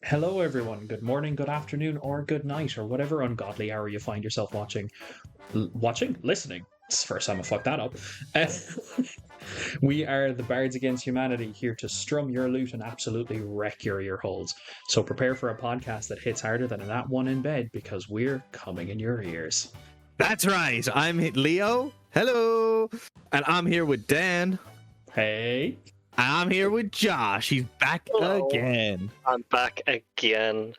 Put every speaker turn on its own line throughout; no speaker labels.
Hello, everyone. Good morning, good afternoon, or good night, or whatever ungodly hour you find yourself watching. Listening. It's the first time I fucked that up. Uh, we are the Bards Against Humanity, here to strum your lute and absolutely wreck your ear holes. So prepare for a podcast that hits harder than a nat one in bed, because we're coming in your ears.
That's right. I'm Leo. Hello. And I'm here with Dan.
Hey.
And I'm here with Josh. He's back
Hello.
again.
I'm back again.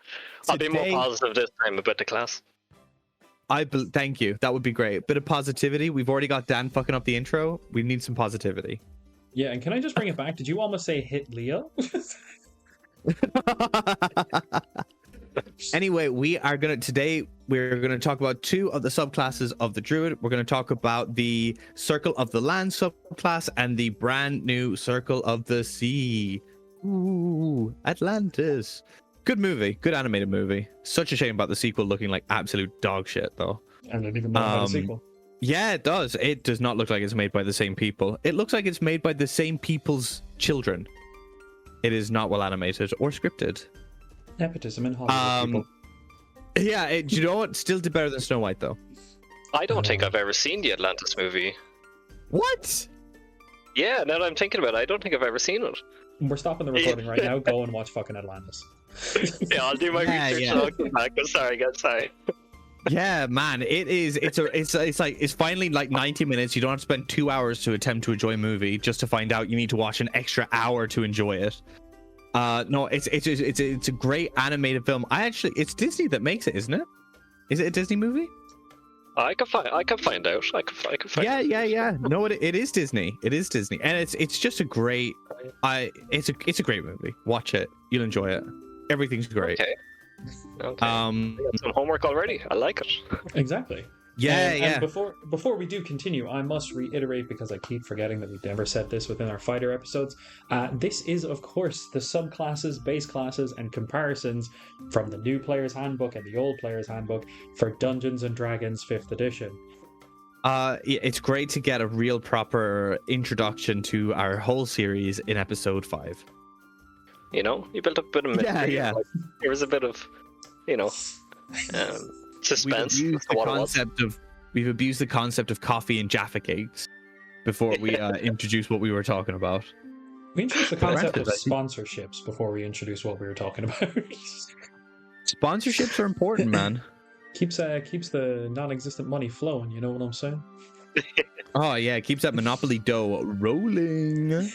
I'll be more positive this time about the class.
Thank you. That would be great. Bit of positivity. We've already got Dan fucking up the intro. We need some positivity.
Yeah, and can I just bring it back? Did you almost say hit Leo?
Anyway, today we're gonna talk about two of the subclasses of the Druid. We're gonna talk about the Circle of the Land subclass and the brand new Circle of the Sea. Ooh, Atlantis. Good movie, good animated movie. Such a shame about the sequel looking like absolute dog shit though.
I didn't even know about a sequel.
Yeah, it does. It does not look like it's made by the same people. It looks like it's made by the same people's children. It is not well animated or scripted.
Nepotism in Hollywood, people.
Yeah, you know what? Still did better than Snow White, though.
I don't think I've ever seen the Atlantis movie.
What?
Yeah, now that I'm thinking about it, I don't think I've ever seen it.
We're stopping the recording right now. Go and watch fucking Atlantis.
Yeah, I'll do my research and I'll come back. I'm sorry, guys. Sorry.
Yeah, man, it is. It's finally like 90 minutes. You don't have to spend 2 hours to attempt to enjoy a movie just to find out you need to watch an extra hour to enjoy it. No, it's a great animated film. It's Disney that makes it, isn't it? Is it a Disney movie?
I can find out. I can find out.
Yeah. No, it is Disney. It is Disney, and it's just a great. It's a great movie. Watch it. You'll enjoy it. Everything's great.
Okay. I got some homework already. I like it.
Exactly.
Yeah.
And before we do continue, I must reiterate, because I keep forgetting that we've never said this within our fighter episodes. This is, of course, the subclasses, base classes, and comparisons from the new player's handbook and the old player's handbook for Dungeons and Dragons 5th edition.
It's great to get a real proper introduction to our whole series in episode 5.
You know, you built up a bit of mystery.
Yeah.
Like, there was a bit of, suspense.
We've abused the concept of coffee and Jaffa cakes before we introduce what we were talking about.
We introduced the concept of sponsorships before we introduced what we were talking about.
Sponsorships are important, man.
Keeps the non-existent money flowing. You know what I'm saying?
Oh yeah, it keeps that Monopoly dough rolling.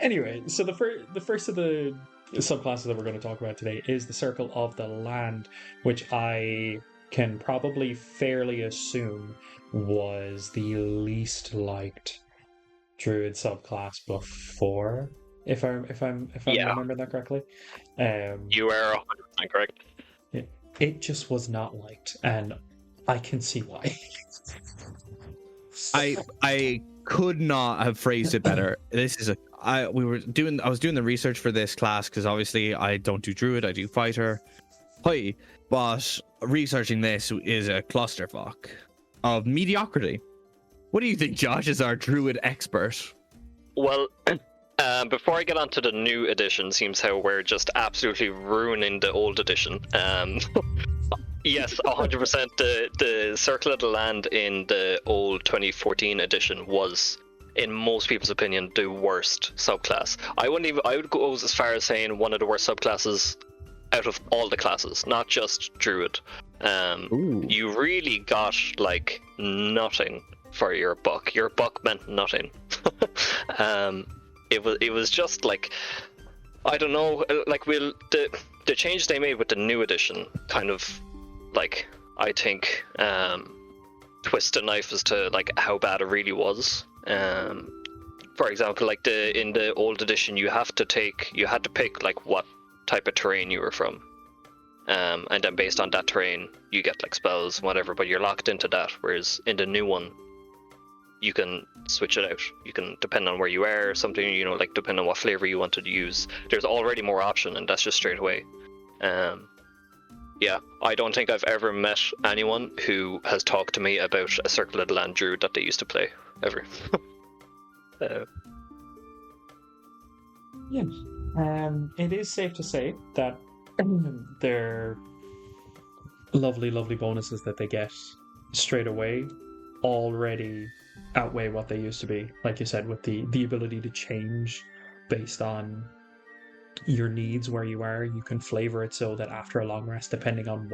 Anyway, so the first of the subclasses that we're going to talk about today is the Circle of the Land, which I can probably fairly assume was the least liked Druid subclass before, if I remember that correctly.
You are 100% correct.
It just was not liked, and I can see why.
I could not have phrased it better. I was doing the research for this class because obviously I don't do Druid, I do Fighter. But researching this is a clusterfuck of mediocrity. What do you think, Josh, is our Druid expert?
Well, before I get on to the new edition, seems how we're just absolutely ruining the old edition. Yes, 100%. The Circle of the Land in the old 2014 edition was, in most people's opinion, the worst subclass. I would go as far as saying one of the worst subclasses out of all the classes, not just Druid. You really got like nothing for your buck. Your buck meant nothing. It was just like, I don't know, like the change they made with the new edition kind of, like, I think twist the knife as to like how bad it really was. For example, like in the old edition, you had to pick like what type of terrain you were from, and then based on that terrain you get like spells, whatever, but you're locked into that. Whereas in the new one, you can switch it out. You can, depend on where you are or something, like depending on what flavor you wanted to use, there's already more option, and that's just straight away. Yeah, I don't think I've ever met anyone who has talked to me about a Circle of the Land Druid that they used to play, ever.
Yeah. It is safe to say that their lovely, lovely bonuses that they get straight away already outweigh what they used to be. Like you said, with the ability to change based on your needs where you are, you can flavor it so that after a long rest, depending on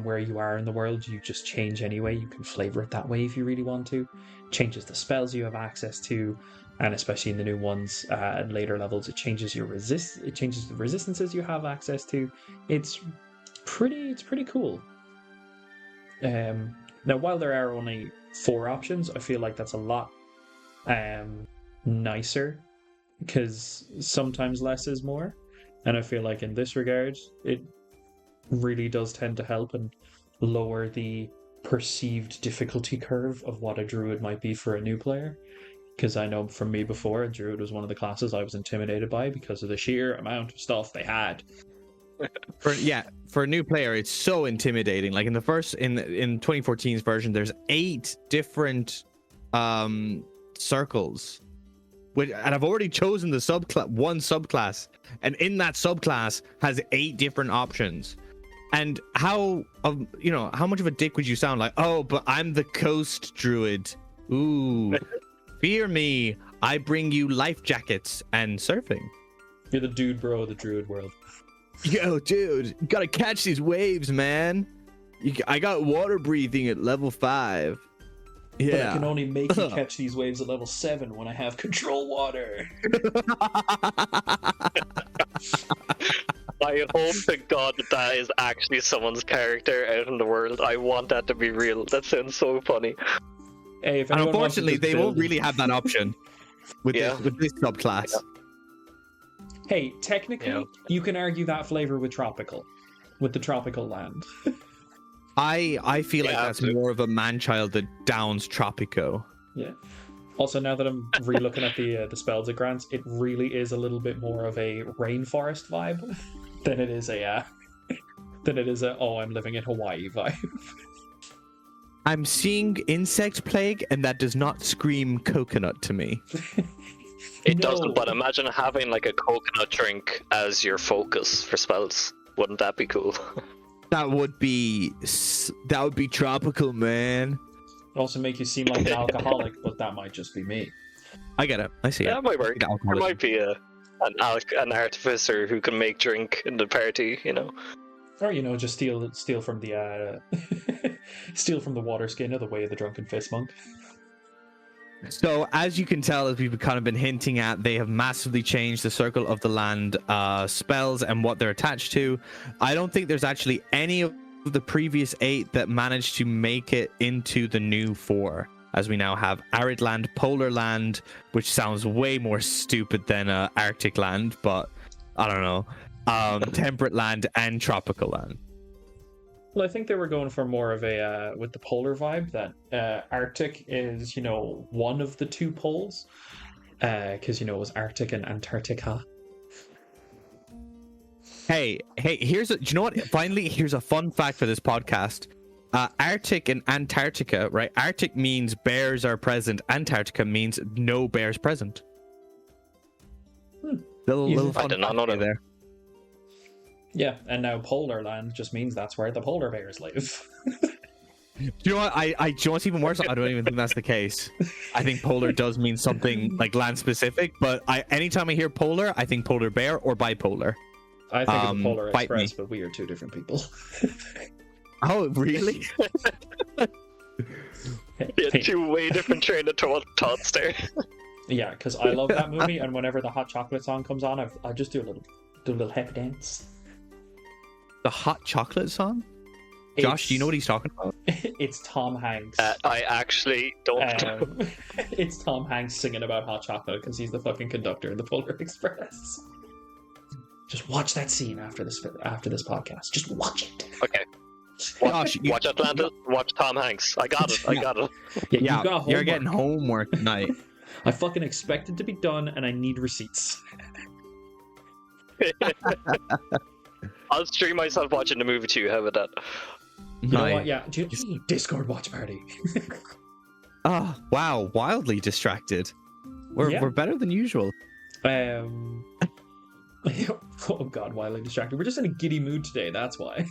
where you are in the world, you just change anyway. You can flavor it that way if you really want to. Changes the spells you have access to, and especially in the new ones at later levels, it changes it changes the resistances you have access to. It's pretty cool. Now, while there are only 4 options, I feel like that's a lot nicer, because sometimes less is more, and I feel like in this regard, it really does tend to help and lower the perceived difficulty curve of what a druid might be for a new player. Because I know from me before, a druid was one of the classes I was intimidated by because of the sheer amount of stuff they had.
For a new player, it's so intimidating. Like in 2014's version, there's 8 different circles, and I've already chosen the one subclass, and in that subclass has 8 different options. And how much of a dick would you sound? Like, oh, but I'm the coast druid. Ooh, fear me, I bring you life jackets and surfing.
You're the dude bro of the druid world.
Yo, dude, you gotta catch these waves, man. I got water breathing at level 5. Yeah.
But I can only make you catch these waves at level 7 when I have control water.
I hope to God that is actually someone's character out in the world. I want that to be real. That sounds so funny.
Hey, if
and unfortunately, they won't really have that option with this subclass.
Yeah.
Hey, technically, you can argue that flavor with the tropical land.
I feel like that's more of a man-child that downs Tropico.
Yeah. Also, now that I'm re-looking at the spells it grants, it really is a little bit more of a rainforest vibe than it is a I'm living in Hawaii vibe.
I'm seeing insect plague, and that does not scream coconut to me.
It doesn't, but imagine having like a coconut drink as your focus for spells. Wouldn't that be cool?
That would be tropical, man.
Also make you seem like an alcoholic, but that might just be me.
I get it. I see it.
That might work. There might be an artificer who can make drink in the party,
Or just steal from the steal from the water skin of the Way of the Drunken Fist Monk.
So, as you can tell, as we've kind of been hinting at, they have massively changed the Circle of the Land spells and what they're attached to. I don't think there's actually any of the previous 8 that managed to make it into the new 4, as we now have Arid Land, Polar Land, which sounds way more stupid than Arctic Land, but I don't know, Temperate Land and Tropical Land.
Well, I think they were going for more of a, with the polar vibe, that Arctic is, one of the 2 poles. Because, it was Arctic and Antarctica.
Hey, do you know what? Finally, here's a fun fact for this podcast. Arctic and Antarctica, right? Arctic means bears are present. Antarctica means no bears present. Little fun
I did not know that.
There.
Yeah, and now Polar Land just means that's where the polar bears live.
Do you know what? Do you know what's even worse? I don't even think that's the case. I think polar does mean something like land specific, but anytime I hear polar, I think polar bear or bipolar.
I think of the Polar Express,
me.
but we are 2 different people.
Oh, really?
Yeah, 2 way different train of thoughts there.
Yeah, because I love that movie, and whenever the Hot Chocolate song comes on, I just do a little happy dance.
The Hot Chocolate song? Josh, do you know what he's talking about?
It's Tom Hanks.
I actually don't.
It's Tom Hanks singing about hot chocolate because he's the fucking conductor in the Polar Express. Just watch that scene after this podcast. Just watch it.
Okay. Watch Atlanta. Watch Tom Hanks. I got it.
Yeah,
you're getting homework tonight.
I fucking expect it to be done, and I need receipts.
I'll stream myself watching the movie too. How about that?
You know what? Yeah, Discord watch party.
Oh wow, wildly distracted. We're better than usual.
Um, oh god, wildly distracted. We're just in a giddy mood today. That's why.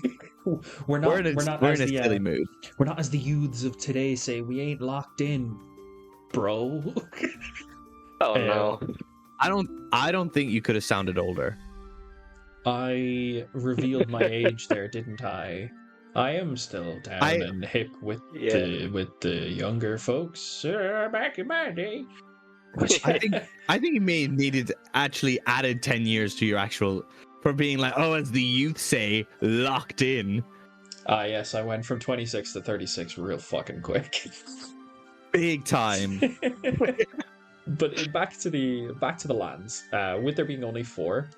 we're not.
We're in
as
a
the
silly mood.
we're not as the youths of today say. We ain't locked in, bro.
Oh no.
I don't think you could have sounded older.
I revealed my age there, didn't I? I am still down and hip with the younger folks back in my day.
I think you may have needed actually added 10 years to your actual for being like, oh, as the youth say, locked in.
Ah, yes, I went from 26 to 36 real fucking quick.
Big time.
But back to the lands. With there being only 4,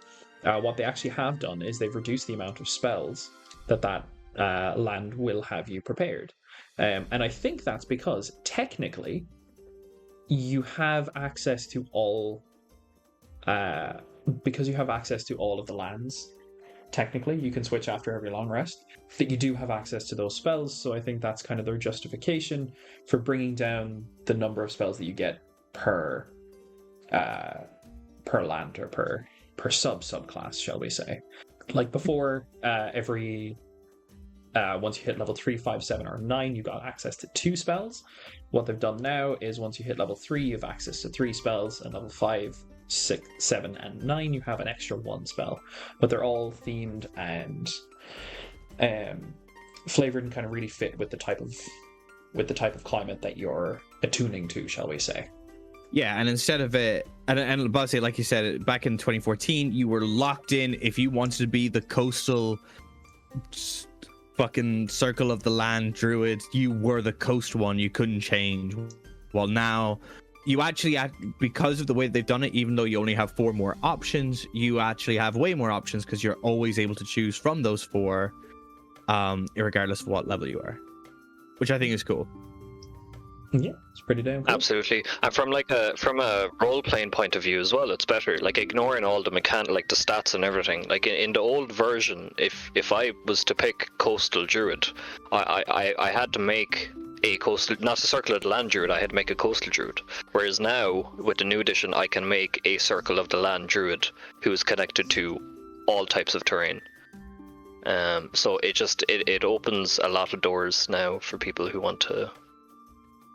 what they actually have done is they've reduced the amount of spells that land will have you prepared. And I think that's because technically you have access to all because you have access to all of the lands. Technically, you can switch after every long rest. That you do have access to those spells, so I think that's kind of their justification for bringing down the number of spells that you get per land or per subclass, shall we say. Like before, every once you hit level 3, 5, 7, or 9, you got access to 2 spells. What they've done now is once you hit level 3, you have access to 3 spells, and level 5, 6, 7, and 9, you have an extra 1 spell. But they're all themed and flavored and kind of really fit with the type of climate that you're attuning to, shall we say.
Yeah, and instead of it, and but say, like you said, back in 2014, you were locked in. If you wanted to be the coastal fucking circle of the land druid, you were the coast one. You couldn't change. Well, now you actually, because of the way they've done it, even though you only have 4 more options, you actually have way more options because you're always able to choose from those 4, regardless of what level you are, which I think is cool.
Yeah, it's pretty damn cool.
Absolutely. And from a role playing point of view as well, it's better. Like ignoring all the like the stats and everything. Like in the old version, if I was to pick coastal druid, I had to make a coastal, not a circle of the land druid, I had to make a coastal druid. Whereas now, with the new edition, I can make a circle of the land druid who is connected to all types of terrain. So it opens a lot of doors now for people who want to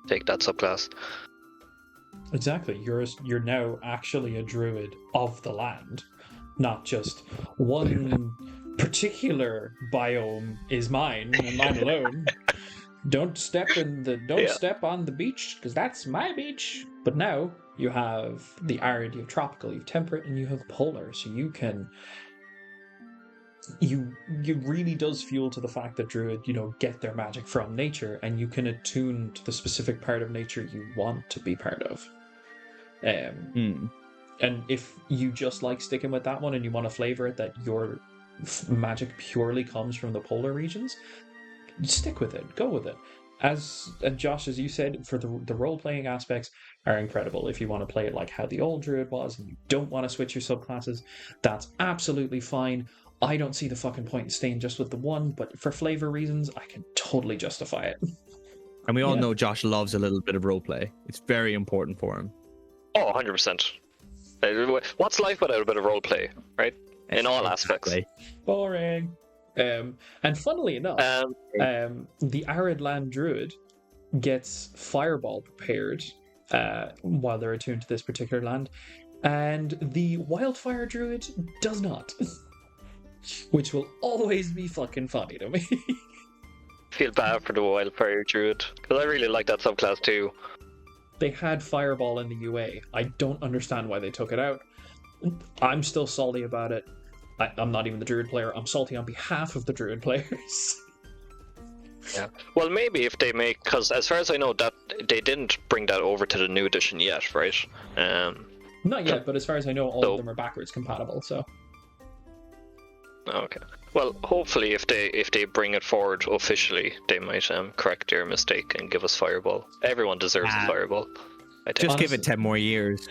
take that subclass.
Exactly. You're now actually a druid of the land, not just one particular biome is mine and mine alone. Don't step on the beach because that's my beach. But now you have the arid, you have tropical, you have temperate, and you have polar. So you can. You really does fuel to the fact that druid, get their magic from nature, and you can attune to the specific part of nature you want to be part of. And if you just like sticking with that one and you want to flavor it that your magic purely comes from the polar regions, stick with it, go with it. And Josh, as you said, for the role-playing aspects are incredible. If you want to play it like how the old druid was and you don't want to switch your subclasses, that's absolutely fine. I don't see the fucking point in staying just with the one, but for flavor reasons, I can totally justify it.
And we all know Josh loves a little bit of roleplay. It's very important for him.
Oh, 100%. What's life without a bit of roleplay, right? In all aspects.
Boring. And funnily enough, the arid land druid gets fireball prepared while they're attuned to this particular land, and the wildfire druid does not. Which will always be fucking funny to me.
Feel bad for the wildfire druid, because I really like that subclass too.
They had fireball in the UA. I don't understand why they took it out. I'm still salty about it. I'm not even the druid player. I'm salty on behalf of the druid players.
Yeah. Well, maybe if they make, because as far as I know, that they didn't bring that over to the new edition yet, right?
Not yet, but as far as I know, all of them are backwards compatible. So.
Okay. Well, hopefully, if they bring it forward officially, they might correct their mistake and give us fireball. Everyone deserves a fireball.
Just give it 10 more years.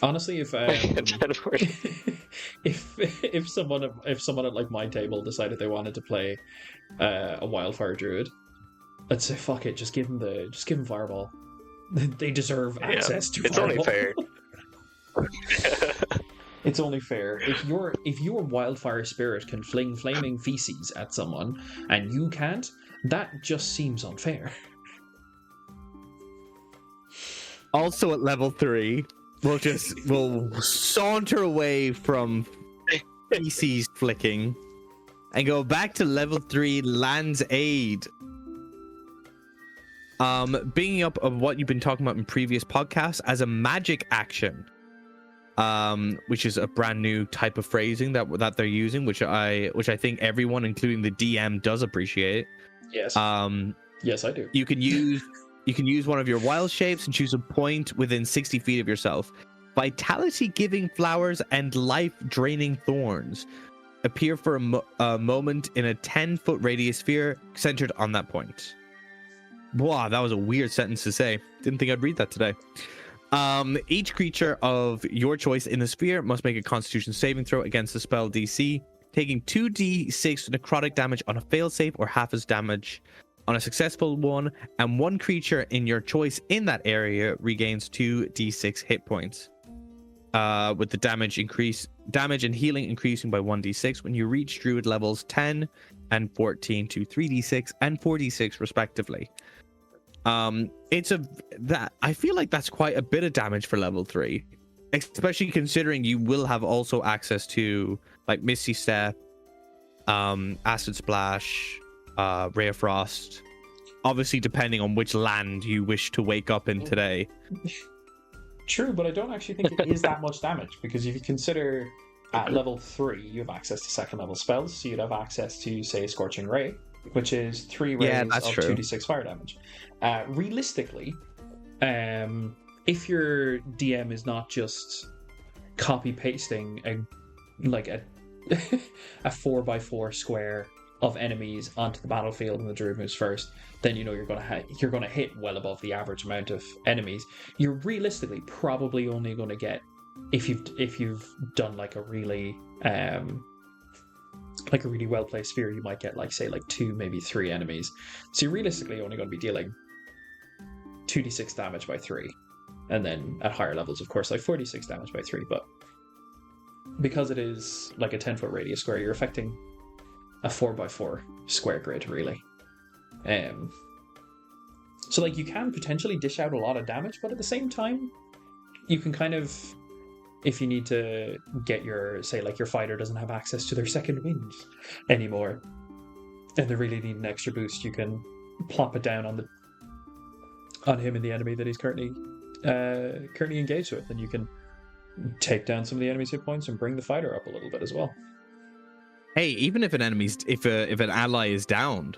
Honestly, if if someone at like my table decided they wanted to play a wildfire druid, I'd say fuck it, just give them fireball. They deserve access to
it's
fireball.
Only fair.
It's only fair. If your wildfire spirit can fling flaming feces at someone and you can't, that just seems unfair.
Also at level 3, we'll saunter away from feces flicking and go back to level 3 Land's Aid. Bringing up of what you've been talking about in previous podcasts as a magic action, which is a brand new type of phrasing that they're using, which I think everyone, including the DM, does appreciate.
Yes. Yes, I do.
You can use one of your wild shapes and choose a point within 60 feet of yourself. Vitality giving flowers and life draining thorns appear for a moment in a 10-foot radius sphere centered on that point. Wow, that was a weird sentence to say. Didn't think I'd read that today. Each creature of your choice in the sphere must make a Constitution saving throw against the spell DC, taking 2d6 necrotic damage on a failsafe or half as damage on a successful one, and one creature in your choice in that area regains 2d6 hit points. With the damage and healing increasing by 1d6 when you reach Druid levels 10 and 14 to 3d6 and 4d6 respectively. I feel like that's quite a bit of damage for level 3, especially considering you will have also access to like Misty Step, Acid Splash, Ray of Frost, obviously depending on which land you wish to wake up in today.
True, but I don't actually think it is that much damage, because if you consider at level 3 you have access to second level spells, so you'd have access to, say, Scorching Ray, which is 3 rays of 2d6 fire damage. Realistically, if your DM is not just copy pasting a 4x4 square of enemies onto the battlefield and the Druid moves first, then you know you're gonna hit well above the average amount of enemies. You're realistically probably only going to get, if you've done like a really well placed sphere, you might get like 2, maybe 3 enemies. So you're realistically only going to be dealing 2d6 damage by 3, and then at higher levels, of course, like 46 damage by 3. But because it is like a 10-foot radius square, you're affecting a 4x4 square grid, really. So like you can potentially dish out a lot of damage, but at the same time, you can kind of, if you need to get your, say, like your fighter doesn't have access to their second wind anymore, and they really need an extra boost, you can plop it down on him and the enemy that he's currently engaged with, and you can take down some of the enemy's hit points and bring the fighter up a little bit as well.
Hey, even if an ally is downed,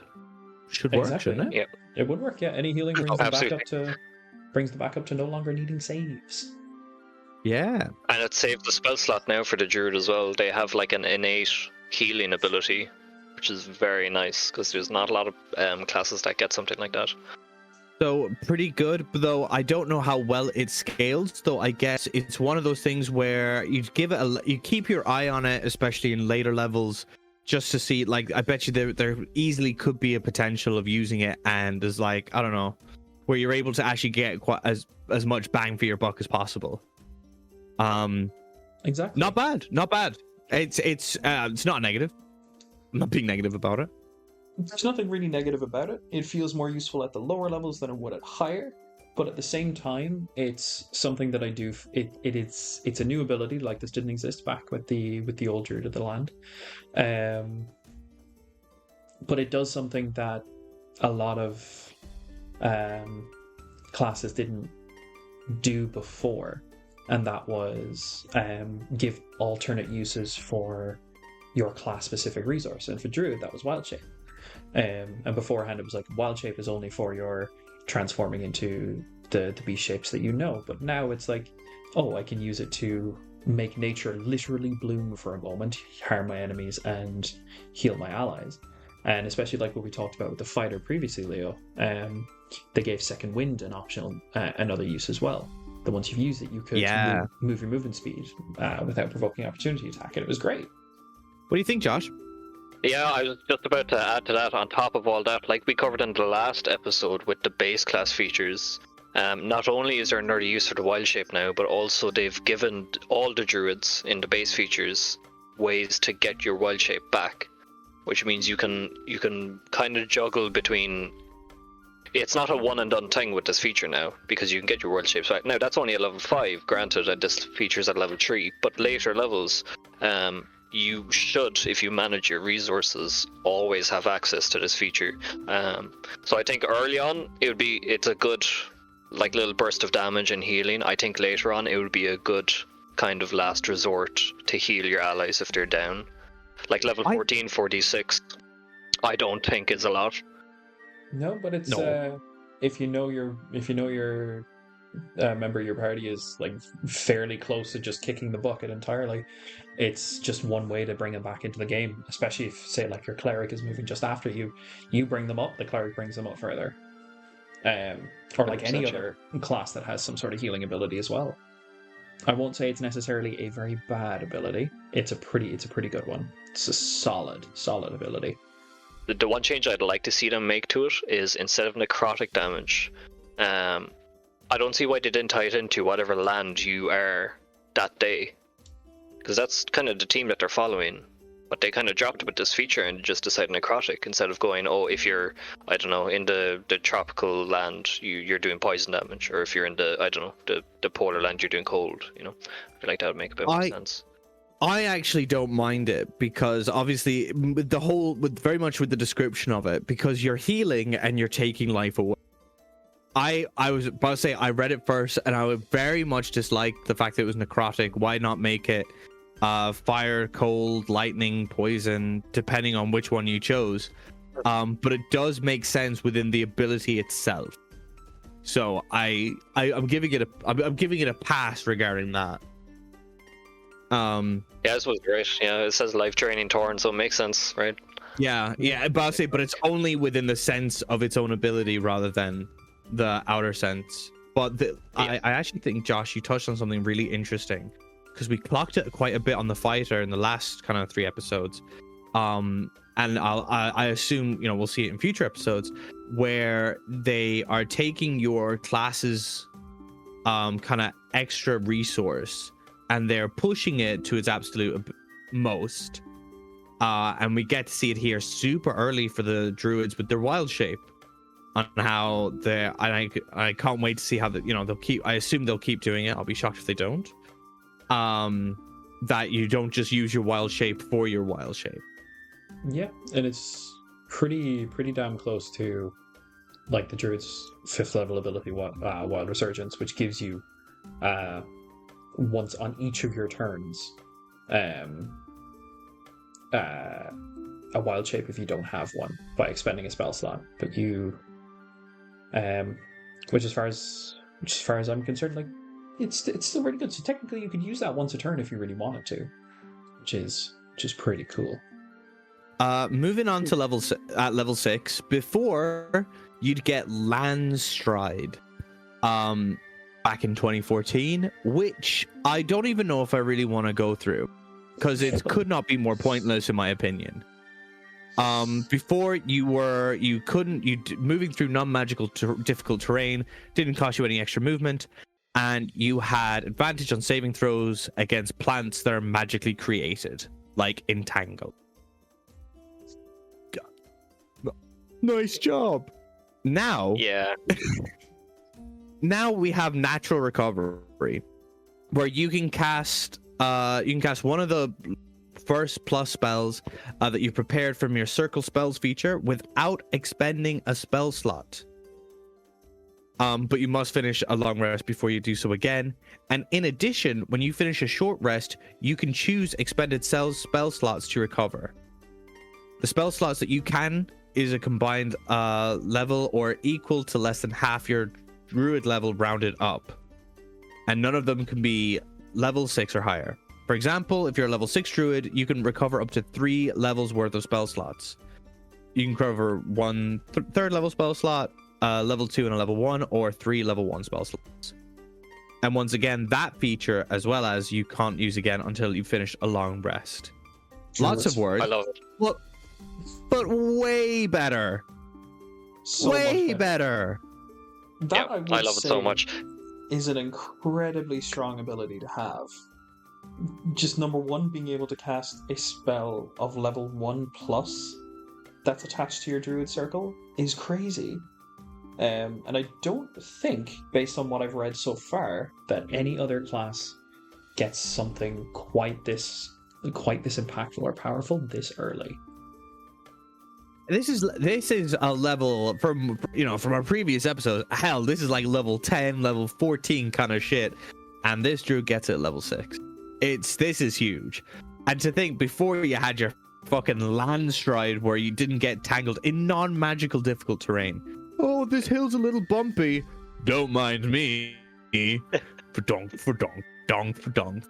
should work, shouldn't it?
Yep.
It would work, yeah. Any healing brings them back up to no longer needing saves.
Yeah.
And it saved the spell slot now for the Druid as well. They have like an innate healing ability, which is very nice, because there's not a lot of classes that get something like that.
So pretty good, though I don't know how well it scales. Though I guess it's one of those things where you keep your eye on it, especially in later levels, just to see. Like, I bet you there easily could be a potential of using it, and there's like, I don't know, where you're able to actually get quite as much bang for your buck as possible.
Exactly.
Not bad. It's not negative. I'm not being negative about it.
There's nothing really negative about it. It feels more useful at the lower levels than it would at higher, but at the same time, it's something that I do. It's a new ability. Like, this didn't exist back with the old Druid of the Land, but it does something that a lot of classes didn't do before, and that was give alternate uses for your class specific resource. And for Druid, that was Wild Shape. And beforehand it was like Wild Shape is only for your transforming into the beast shapes that you know, but now it's like, oh, I can use it to make nature literally bloom for a moment, harm my enemies and heal my allies. And especially like what we talked about with the fighter previously, Leo, they gave Second Wind an optional another use as well, that once you've used it you could move your movement speed without provoking opportunity attack, and it was great.
What do you think, Josh?
Yeah, I was just about to add to that. On top of all that, like we covered in the last episode with the base class features, Not only is there another use for the wild shape now, but also they've given all the druids in the base features ways to get your wild shape back, which means you can kind of juggle between. It's not a one and done thing with this feature now, because you can get your world shapes back. Now that's only at level 5, granted, and this feature's at level 3, but later levels, you should, if you manage your resources, always have access to this feature. So I think early on it's a good like little burst of damage and healing. I think later on it would be a good kind of last resort to heal your allies if they're down. Like level 14, 46, I don't think is a lot.
No, but it's
No.
if you know your member of your party is like fairly close to just kicking the bucket entirely, it's just one way to bring them back into the game. Especially if, say, like your cleric is moving just after you, you bring them up, the cleric brings them up further. Or like any
100%,
other class that has some sort of healing ability as well. I won't say it's necessarily a very bad ability. It's a pretty good one. It's a solid ability.
The one change I'd like to see them make to it is, instead of necrotic damage, I don't see why they didn't tie it into whatever land you are that day, because that's kind of the team that they're following. But they kind of dropped it with this feature and just decided necrotic instead of going, oh, if you're, I don't know, in the tropical land, you're doing poison damage, or if you're in the, I don't know, the polar land, you're doing cold. You know, I feel like that would make a bit more sense.
I actually don't mind it, because obviously with very much with the description of it, because you're healing and you're taking life away. I was about to say, I read it first and I would very much dislike the fact that it was necrotic. Why not make it fire, cold, lightning, poison, depending on which one you chose? But it does make sense within the ability itself. So I'm giving it a pass regarding that.
Yeah, this was great. Yeah, it says life draining torn, so it makes sense, right?
Yeah, but I'll say, but it's only within the sense of its own ability rather than the outer sense. But I actually think, Josh, you touched on something really interesting, because we clocked it quite a bit on the fighter in the last kind of 3 episodes. And I assume, you know, we'll see it in future episodes, where they are taking your class's kind of extra resource and they're pushing it to its absolute most. And we get to see it here super early for the druids with their wild shape, on how they're, and I can't wait to see how they'll keep. I assume they'll keep doing it. I'll be shocked if they don't. That you don't just use your wild shape for your wild shape.
Yeah, and it's pretty damn close to like the druid's 5th level ability, Wild Resurgence, which gives you once on each of your turns a wild shape if you don't have one, by expending a spell slot. But you which as far as I'm concerned, like it's still really good. So technically you could use that once a turn if you really wanted to, which is pretty cool.
Moving on to level 6, before you'd get Landstride back in 2014, which I don't even know if I really want to go through, because it could not be more pointless in my opinion. Before moving through non-magical difficult terrain didn't cost you any extra movement, and you had advantage on saving throws against plants that are magically created, like Entangle. Nice job. Now,
Yeah.
now we have natural recovery, where you can cast one of the first plus spells that you've prepared from your circle spells feature without expending a spell slot. But you must finish a long rest before you do so again. And in addition, when you finish a short rest, you can choose expended spell slots to recover. The spell slots that you can is a combined level or equal to less than half your druid level rounded up. And none of them can be level 6 or higher. For example, if you're a level 6 druid, you can recover up to 3 levels worth of spell slots. You can recover 1 third level spell slot, level 2 and a level 1, or 3 level 1 spell slots. And once again, that feature as well as you can't use again until you finish a long rest. Lots of words.
I love it.
But way better.
So
way
much
better.
That
Yeah,
I would
I love it so
say
much.
is an incredibly strong ability to have. Just number one, being able to cast a spell of level 1 plus that's attached to your druid circle is crazy. And I don't think, based on what I've read so far, that any other class gets something quite this impactful or powerful this early.
This is a level from our previous episode. Hell, this is like level 10, level 14 kind of shit, and this druid gets it at level 6. This is huge. And to think, before you had your fucking landslide where you didn't get tangled in non-magical difficult terrain. Oh, this hill's a little bumpy. Don't mind me. For donk, for donk, donk, for donk.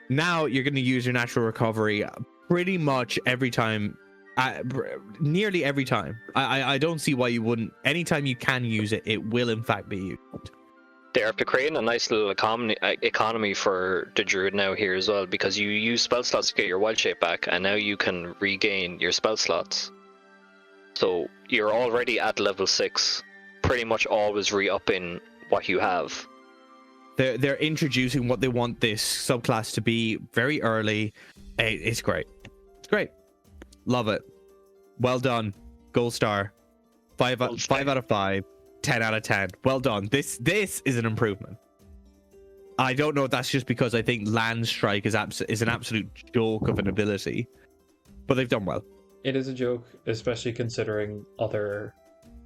Now you're going to use your natural recovery pretty much every time. Nearly every time. I don't see why you wouldn't. Anytime you can use it, it will in fact be used.
They're after creating a nice little economy for the druid now here as well, because you use spell slots to get your wild shape back, and now you can regain your spell slots. So you're already at level 6, pretty much always re-upping what you have.
They're introducing what they want this subclass to be very early. It's great. It's great. Love it. Well done. Gold star. 5 out of 5. 10 out of 10. Well done. This is an improvement. I don't know if that's just because I think Land Strike is an absolute joke of an ability, but they've done well.
It is a joke, especially considering other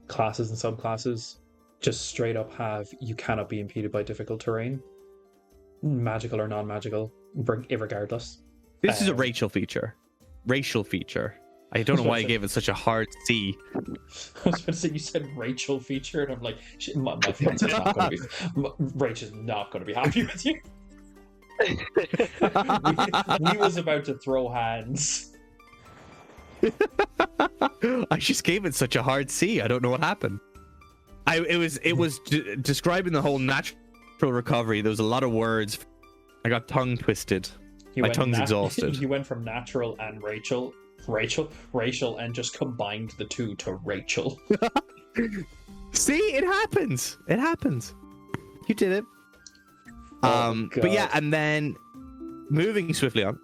classes and subclasses just straight up have you cannot be impeded by difficult terrain, magical or non-magical, irregardless.
This is a racial feature. I don't know why I gave it such a hard C.
I was going to say, you said Rachel feature, and I'm like, shit, my fiance is not going to be. Rachel's not going to be happy with you. we was about to throw hands.
I just gave it such a hard C. I don't know what happened. It was describing the whole natural recovery. There was a lot of words. I got tongue twisted. My tongue's exhausted.
You went from natural and racial, and just combined the two to Rachel.
See, it happens. You did it. But yeah, and then moving swiftly on.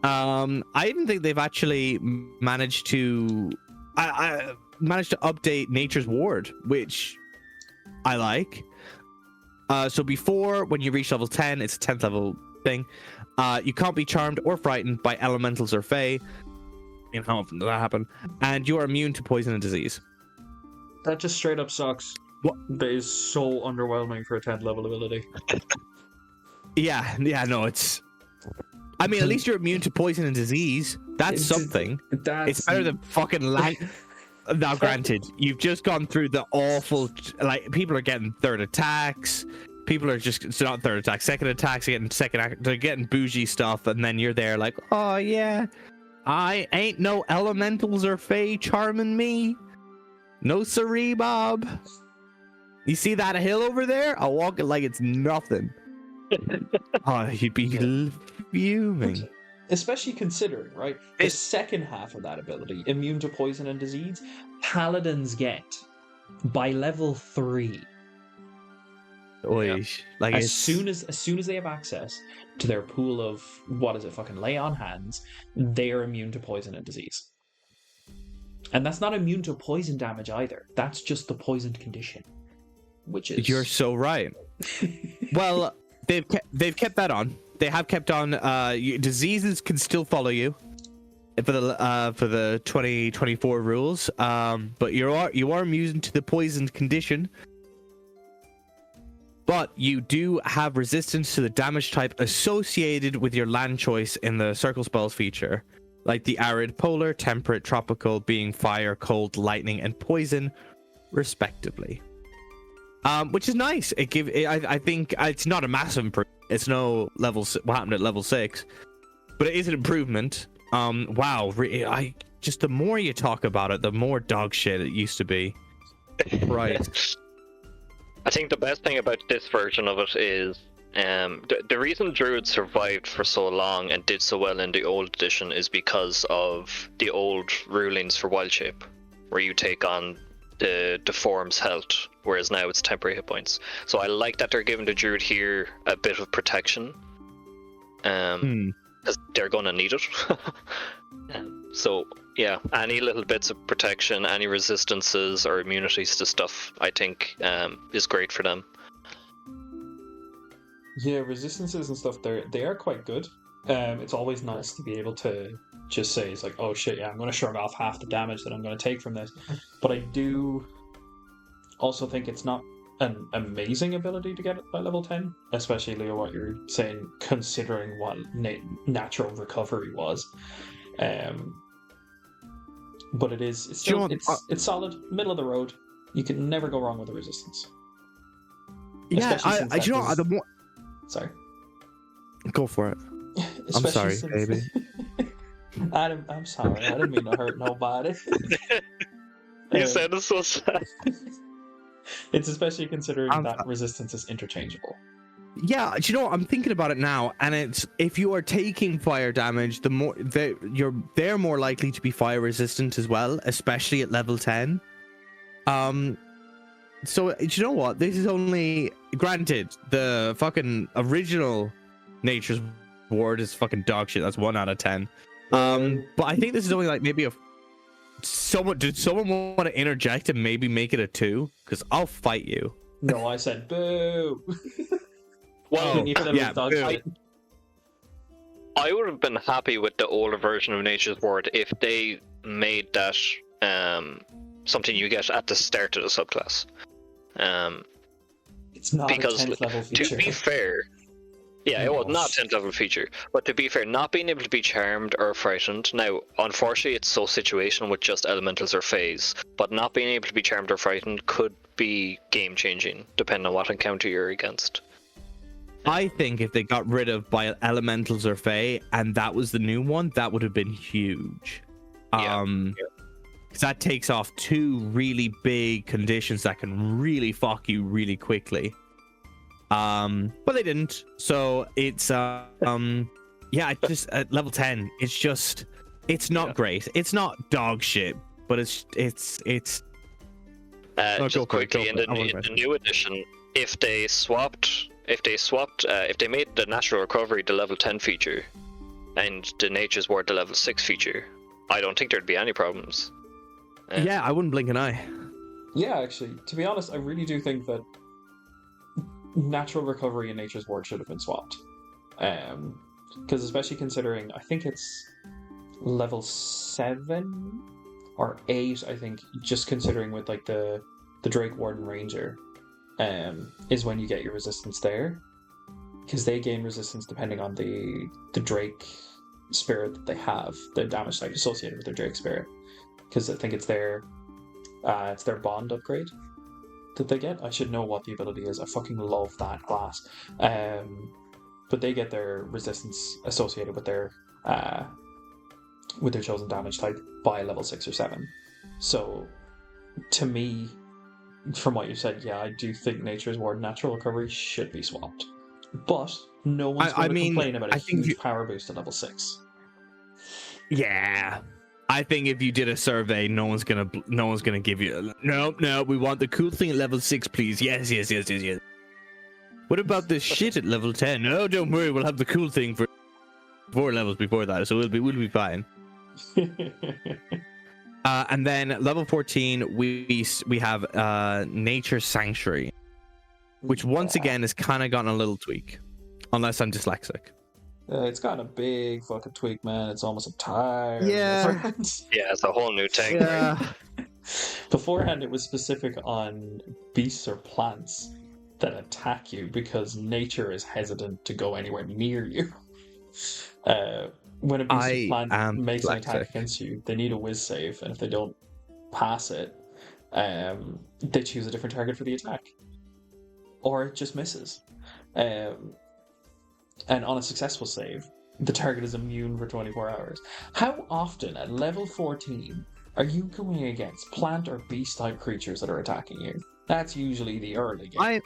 I didn't think they've actually managed to update Nature's Ward, which I like. So before, when you reach level 10, it's a 10th level thing. You can't be charmed or frightened by elementals or fae. How often does that happen? And you are immune to poison and disease.
That just straight up sucks.
What?
That is so underwhelming for a 10th level ability.
Yeah, no, it's... I mean, at least you're immune to poison and disease. That's something. It's better than fucking Now, granted, you've just gone through the awful... Like, people are getting third attacks. People are just... It's not third attacks. Second attacks. They're getting bougie stuff. And then you're there like, oh, yeah. I ain't no elementals or fae charming me. No siree, Bob. You see that hill over there? I'll walk it like it's nothing. Oh, you'd be fuming.
Especially considering, right? The second half of that ability, immune to poison and disease, paladins get by level 3.
Oy, like
as soon as they have access to their pool of lay on hands, they are immune to poison and disease. And that's not immune to poison damage either. That's just the poisoned condition. Which is... You're
so right. Well, they've kept that on. They have kept on. Diseases can still follow you for the 2024 rules. But you are immune to the poisoned condition. But you do have resistance to the damage type associated with your land choice in the circle spells feature, like the arid, polar, temperate, tropical, being fire, cold, lightning, and poison, respectively. Which is nice. I think it's not a massive improvement. It's no what happened at level 6, but it is an improvement. Wow. The more you talk about it, the more dog shit it used to be. Right.
I think the best thing about this version of it is the reason Druid survived for so long and did so well in the old edition is because of the old rulings for wild shape, where you take on the form's health, whereas now it's temporary hit points. So I like that they're giving the Druid here a bit of protection, because they're gonna need it. So yeah, any little bits of protection, any resistances or immunities to stuff, I think is great for them.
Yeah, resistances and stuff, they are quite good. It's always nice to be able to just say, it's like, oh shit, yeah, I'm going to shrug off half the damage that I'm going to take from this. But I do also think it's not an amazing ability to get it by level 10, especially, Leo, what you're saying, considering what natural recovery was. But it's still, it's solid, middle of the road. You can never go wrong with a resistance.
Yeah, Sorry. Go for it. I'm sorry, baby.
I'm sorry. I didn't mean to hurt nobody.
You said it's so sad.
It's especially considering that resistance is interchangeable.
Yeah, do you know what? I'm thinking about it now, and it's if you are taking fire damage, the more they're more likely to be fire resistant as well, especially at level 10. So do you know what? This is only granted the fucking original Nature's Ward is fucking dog shit. That's 1 out of 10. But I think this is only like maybe a did someone want to interject and maybe make it a 2? Because I'll fight you.
No, I said boo.
Well,
yeah,
I would have been happy with the older version of Nature's Ward if they made that something you get at the start of the subclass.
It's not
because,
a 10th level feature.
To be fair, yeah, it was not a 10th level feature. But to be fair, not being able to be charmed or frightened. Now, unfortunately, it's so situational with just elementals or phase. But not being able to be charmed or frightened could be game changing, depending on what encounter you're against.
I think if they got rid of by elementals or fae, and that was the new one, that would have been huge. Because that takes off 2 really big conditions that can really fuck you really quickly. But they didn't. So it's yeah, just at level 10, it's not great. It's not dog shit, but it's
just quickly in the new edition, if they made the natural recovery the level 10 feature and the Nature's Ward the level 6 feature, I don't think there'd be any problems.
Yeah, I wouldn't blink an eye.
Yeah, actually, to be honest, I really do think that natural recovery and Nature's Ward should have been swapped. Because especially considering, I think it's level 7 or 8, I think, just considering with like the Drake Warden Ranger, is when you get your resistance there. Because they gain resistance depending on the Drake spirit that they have, the damage type associated with their Drake spirit. Because I think it's their bond upgrade that they get. I should know what the ability is. I fucking love that class. But they get their resistance associated with their chosen damage type by level 6 or 7. So, to me, from what you said, yeah, I do think Nature's Ward natural recovery should be swapped. But no one's going to complain about a huge power boost at level 6.
Yeah. I think if you did a survey, no one's gonna give you no. We want the cool thing at level 6, please. Yes. What about this shit at level 10? No, don't worry. We'll have the cool thing for 4 levels before that, so we'll be fine. And then level 14, we have Nature Sanctuary, which once again has kind of gotten a little tweak, unless I'm dyslexic.
It's got a big fucking tweak, man. It's almost entirely different.
Yeah, it's a whole new tank.
Yeah.
Beforehand, it was specific on beasts or plants that attack you because nature is hesitant to go anywhere near you. When a beast or plant makes an attack against you, they need a whiz save, and if they don't pass it, they choose a different target for the attack. Or it just misses. And on a successful save, the target is immune for 24 hours. How often at level 14 are you going against plant or beast type creatures that are attacking you? That's usually the early game.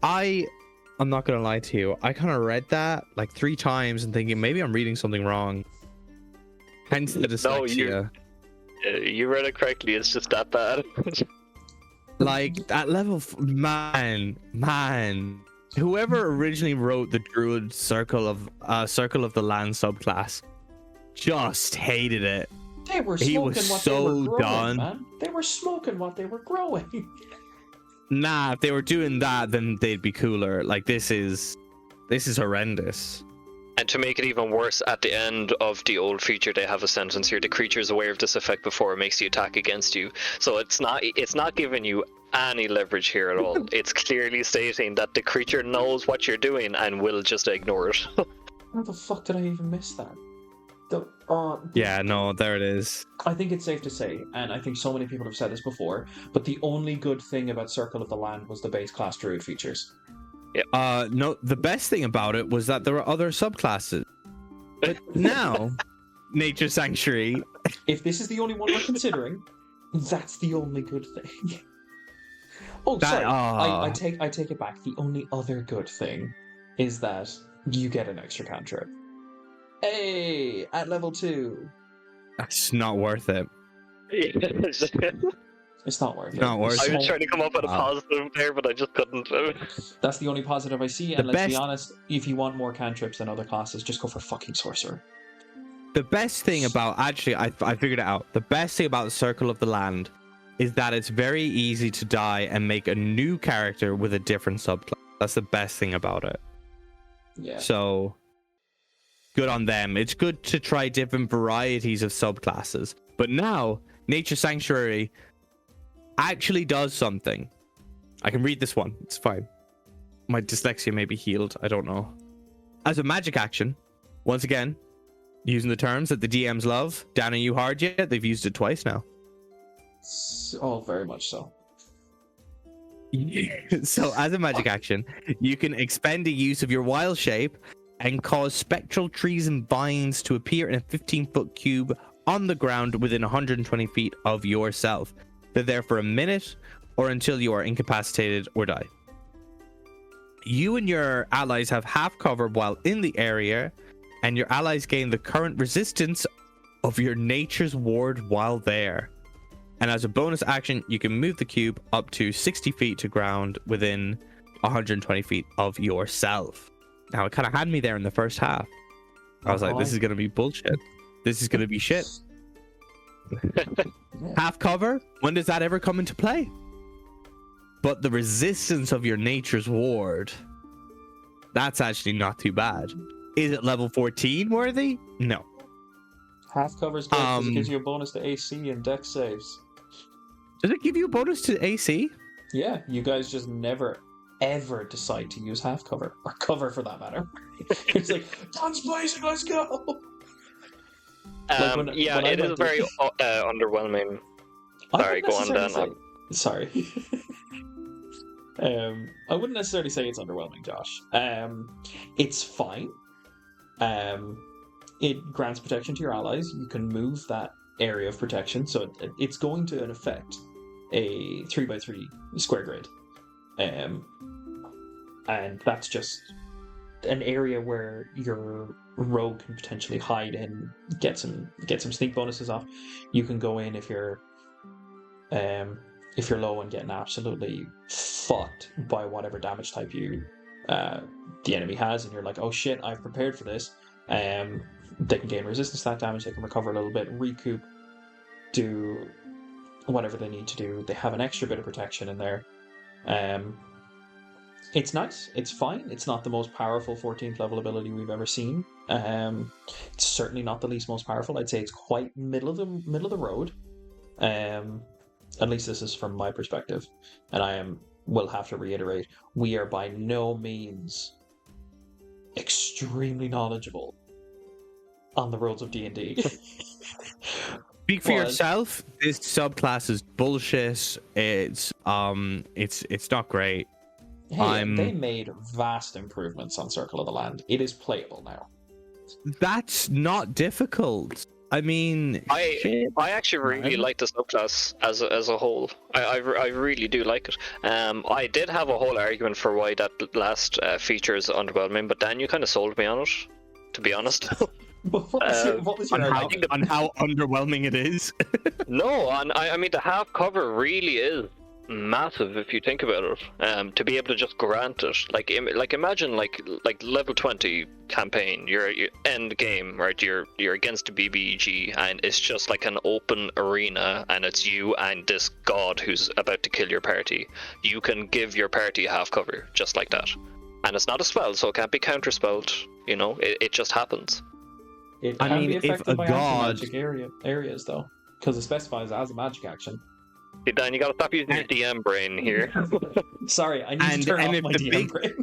I'm not gonna lie to you. I kind of read that like 3 times and thinking maybe I'm reading something wrong. Hence the dyslexia.
No, you read it correctly. It's just that bad.
Like at level, man. Whoever originally wrote the Druid Circle of the Land subclass just hated it.
They were
He
smoking
was
what
so
they were growing,
done.
man. They were smoking what they were growing.
Nah, if they were doing that, then they'd be cooler. Like this is horrendous.
And to make it even worse, at the end of the old feature, they have a sentence here: the creature is aware of this effect before it makes the attack against you. So it's not giving you any leverage here at all. It's clearly stating that the creature knows what you're doing and will just ignore it.
How the fuck did I even miss that?
Yeah, no, there it is.
I think it's safe to say, and I think so many people have said this before, but the only good thing about Circle of the Land was the base class Druid features.
No, the best thing about it was that there were other subclasses. But now, Nature Sanctuary.
If this is the only one we're considering, that's the only good thing. Oh, sorry. I take it back. The only other good thing is that you get an extra cantrip. Hey, at level 2.
That's not worth it.
It's not worth it.
Not worth
I
it.
was trying to come up with a positive there, but I just couldn't.
That's the only positive I see, and let's be honest, if you want more cantrips than other classes, just go for fucking Sorcerer.
The best thing about, actually, I figured it out. The best thing about the Circle of the Land is that it's very easy to die and make a new character with a different subclass. That's the best thing about it.
Yeah.
So, good on them. It's good to try different varieties of subclasses. But now, Nature Sanctuary actually does something. I can read this one. It's fine. My dyslexia may be healed. I don't know. As a magic action, once again, using the terms that the DMs love, down on you hard yet? They've used it twice now.
Oh, very much so.
So, as a magic action, you can expend the use of your wild shape and cause spectral trees and vines to appear in a 15-foot cube on the ground within 120 feet of yourself. They're there for a minute or until you are incapacitated or die. You and your allies have half cover while in the area, and your allies gain the current resistance of your nature's ward while there. And as a bonus action, you can move the cube up to 60 feet to ground within 120 feet of yourself. Now, it kind of had me there in the first half. I was like, this is going to be bullshit. This is going to be shit. Half cover? When does that ever come into play? But the resistance of your nature's ward, that's actually not too bad. Is it level 14 worthy? No.
Half cover's good because it gives you a bonus to AC and dex saves.
Does it give you a bonus to AC?
Yeah, you guys just never, ever decide to use half cover. Or cover for that matter. It's like, guns blazing, let's go! When
it is very underwhelming. Sorry, go on, Dan.
Sorry. I wouldn't necessarily say it's underwhelming, Josh. It's fine. It grants protection to your allies. You can move that area of protection, so it's going to, in effect, a 3x3 square grid. And that's just an area where your rogue can potentially hide and get some sneak bonuses off. You can go in if you're low and getting absolutely fucked by whatever damage type the enemy has, and you're like, oh shit, I've prepared for this. They can gain resistance to that damage, they can recover a little bit, recoup, do whatever they need to do. They have an extra bit of protection in there. It's nice, it's fine. It's not the most powerful 14th level ability we've ever seen. It's certainly not the least most powerful. I'd say it's quite middle of the road. At least this is from my perspective. And will have to reiterate, we are by no means extremely knowledgeable on the roads of D&D.
Speak for yourself. This subclass is bullshit. It's not great.
Hey, they made vast improvements on Circle of the Land. It is playable now.
That's not difficult. I mean,
I actually really like the subclass as a whole. I really do like it. I did have a whole argument for why that last feature is underwhelming, but Dan, you kind of sold me on it, to be honest.
What was your argument?
On how underwhelming it is?
No, I mean the half cover really is massive if you think about it. To be able to just grant it, like imagine like level 20 campaign, your end game, right? You're against a BBG, and it's just like an open arena, and it's you and this god who's about to kill your party. You can give your party half cover just like that, and it's not a spell, so it can't be counterspelled. You know, it just happens.
It
I
can
mean,
be
if
affected
a
by
god-
anti-magic areas though, because it specifies as a magic action.
Hey, Dan, you gotta stop using your DM brain here.
Sorry, I need to turn off
if
my
the
DM brain.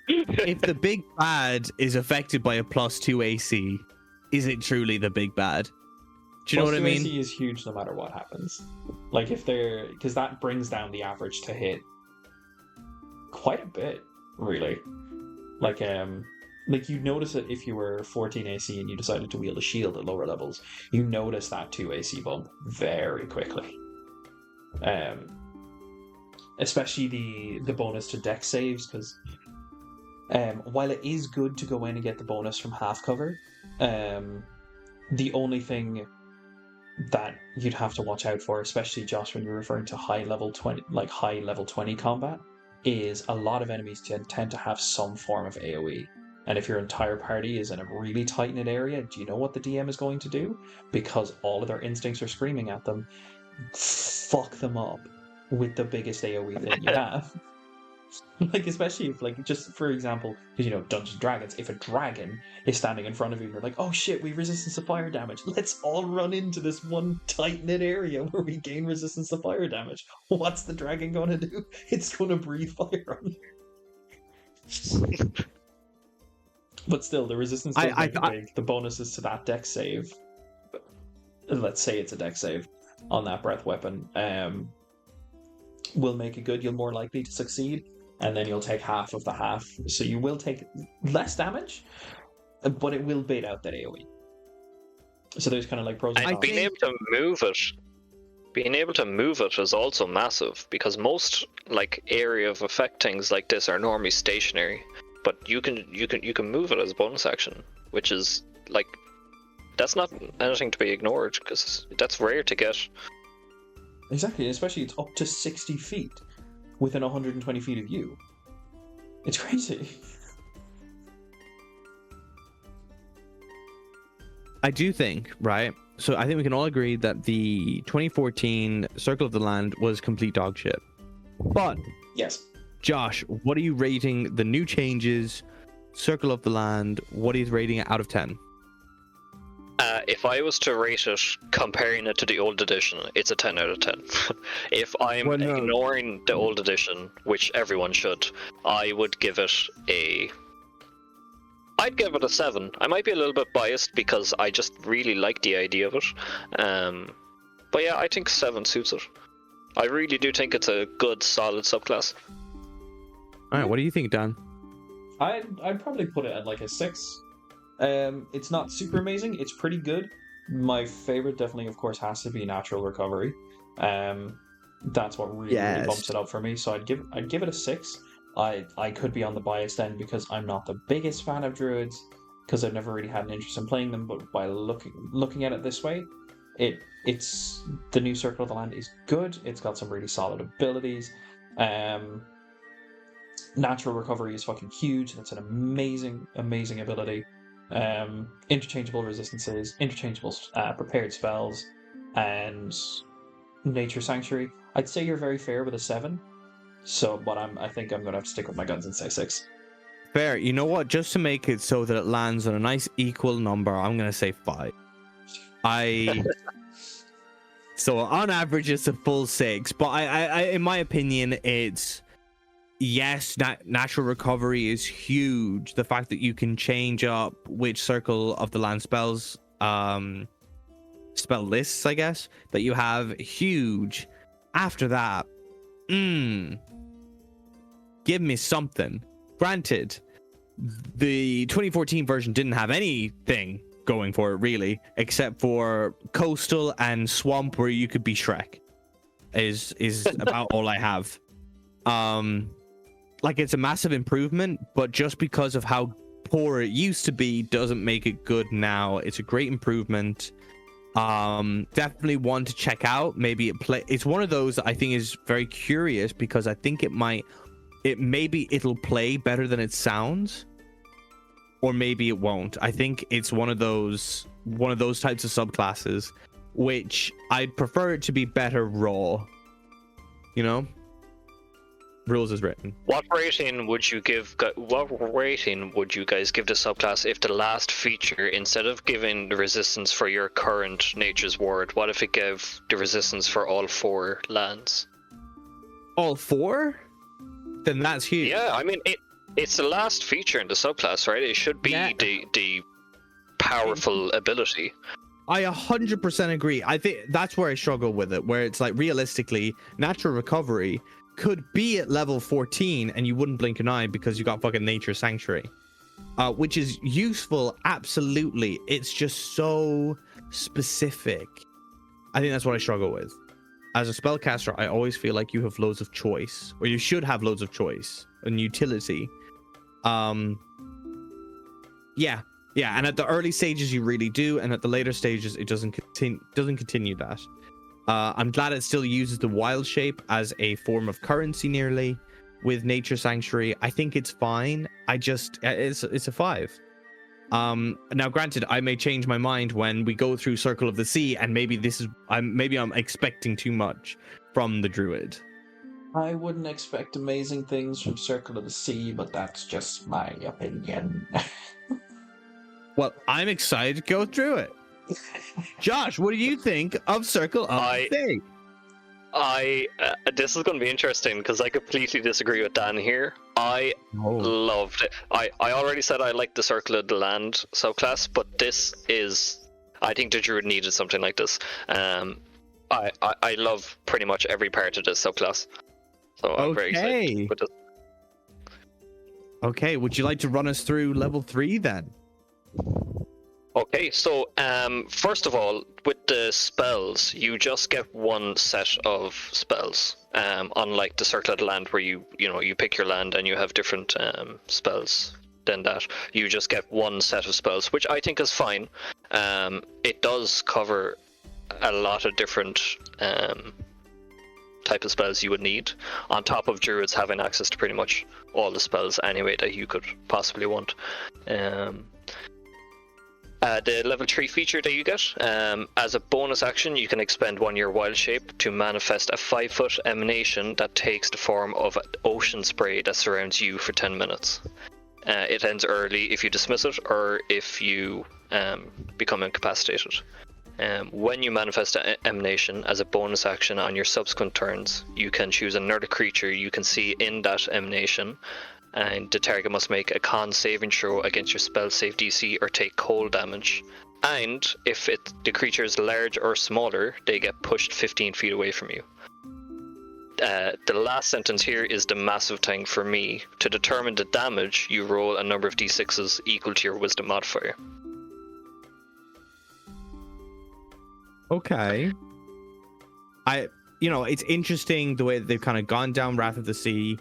if the big bad is affected by a +2 AC, is it truly the big bad? Do you know what I
Plus
mean?
2 AC is huge no matter what happens. Like if they're, because that brings down the average to hit quite a bit, really. Like you notice it if you were 14 AC and you decided to wield a shield at lower levels. You notice that 2 AC bump very quickly. Especially the bonus to dex saves, because while it is good to go in and get the bonus from half cover, the only thing that you'd have to watch out for, especially Josh, when you're referring to high level 20 combat, is a lot of enemies tend to have some form of AoE. And if your entire party is in a really tight-knit area, do you know what the DM is going to do? Because all of their instincts are screaming at them, fuck them up with the biggest AoE thing you have. Like, especially if, like, just for example, because, you know, Dungeons & Dragons, if a dragon is standing in front of you and you're like, oh shit, we have resistance to fire damage, let's all run into this one tight-knit area where we gain resistance to fire damage. What's the dragon gonna do? It's gonna breathe fire on you. But still, the resistance does make it big. The bonuses to that dex save, let's say it's a dex save on that breath weapon, will make it good. You're more likely to succeed, and then you'll take half of the half. So you will take less damage, but it will bait out that AoE. So there's kind of like pros and cons.
Being able to move it is also massive, because most like area of effect things like this are normally stationary. But you can move it as a bonus action, which is like, that's not anything to be ignored, because that's rare to get.
Exactly, especially it's up to 60 feet within 120 feet of you. It's crazy.
I do think, right? So I think we can all agree that the 2014 Circle of the Land was complete dog shit. But
Yes.
Josh, what are you rating the new changes, Circle of the Land? What are you rating it out of 10?
If I was to rate it, comparing it to the old edition, it's a 10 out of 10. If I'm ignoring the old edition, which everyone should, I would give it I'd give it a 7. I might be a little bit biased because I just really like the idea of it. But yeah, I think 7 suits it. I really do think it's a good, solid subclass.
All right, what do you think, Dan?
I'd probably put it at like a 6. It's not super amazing. It's pretty good. My favorite, definitely, of course, has to be natural recovery. That's what really bumps it up for me. So I'd give it a 6. I could be on the biased end because I'm not the biggest fan of druids, because I've never really had an interest in playing them. But by looking at it this way, it's the new Circle of the Land is good. It's got some really solid abilities. Natural recovery is fucking huge. That's an amazing ability. Interchangeable resistances, interchangeable prepared spells, and Nature Sanctuary. I'd say you're very fair with a 7. So, but I think I'm gonna have to stick with my guns and say 6.
Fair. You know what? Just to make it so that it lands on a nice equal number, I'm gonna say 5. So on average, it's a full 6. But I in my opinion, it's yes, natural recovery is huge. The fact that you can change up which Circle of the Land spells, spell lists, I guess, that you have, huge. After that, give me something. Granted, the 2014 version didn't have anything going for it really, except for coastal and swamp where you could be Shrek. Is about all I have. Like, it's a massive improvement, but just because of how poor it used to be doesn't make it good now. It's a great improvement. Definitely one to check out. Maybe it's one of those that I think is very curious, because I think it'll play better than it sounds, or maybe it won't. I think it's one of those types of subclasses which I'd prefer it to be better raw, you know, rules as written.
What rating would you guys give the subclass if the last feature, instead of giving the resistance for your current nature's ward, what if it gave the resistance for all 4 lands?
All 4? Then that's huge.
Yeah, I mean, it's the last feature in the subclass, right? It should be the powerful ability.
I 100% agree. I think that's where I struggle with it, where it's like, realistically, natural recovery could be at level 14 and you wouldn't blink an eye because you got fucking nature sanctuary, which is useful, absolutely. It's just so specific. I think that's what I struggle with. As a spellcaster, I always feel like you have loads of choice, or you should have loads of choice and utility. Yeah, and at the early stages you really do, and at the later stages it doesn't continue that. I'm glad it still uses the wild shape as a form of currency nearly with nature sanctuary. I think it's fine. It's a 5. Now granted, I may change my mind when we go through Circle of the Sea, and maybe I'm expecting too much from the Druid.
I wouldn't expect amazing things from Circle of the Sea, but that's just my opinion.
Well, I'm excited to go through it. Josh, what do you think of Circle of the Sea?
This is going to be interesting because I completely disagree with Dan here. I loved it. I already said I liked the Circle of the Land subclass, but I think the Druid needed something like this. I love pretty much every part of this subclass, so I'm very excited with it.
Okay, would you like to run us through level 3 then?
Okay, so first of all, with the spells, you just get one set of spells. Unlike the Circle of the Land, where you pick your land and you have different spells than that. You just get one set of spells, which I think is fine. It does cover a lot of different type of spells you would need, on top of Druids having access to pretty much all the spells anyway that you could possibly want. The level 3 feature that you get, as a bonus action, you can expend 1 your wild shape to manifest a 5-foot emanation that takes the form of an ocean spray that surrounds you for 10 minutes. It ends early if you dismiss it, or if you become incapacitated. When you manifest an emanation as a bonus action on your subsequent turns, you can choose another creature you can see in that emanation, and the target must make a con saving throw against your spell save DC or take cold damage. And if the creature is large or smaller, they get pushed 15 feet away from you. The last sentence here is the massive thing for me. To determine the damage, you roll a number of d6s equal to your wisdom modifier.
Okay. It's interesting the way that they've kind of gone down Wrath of the Sea.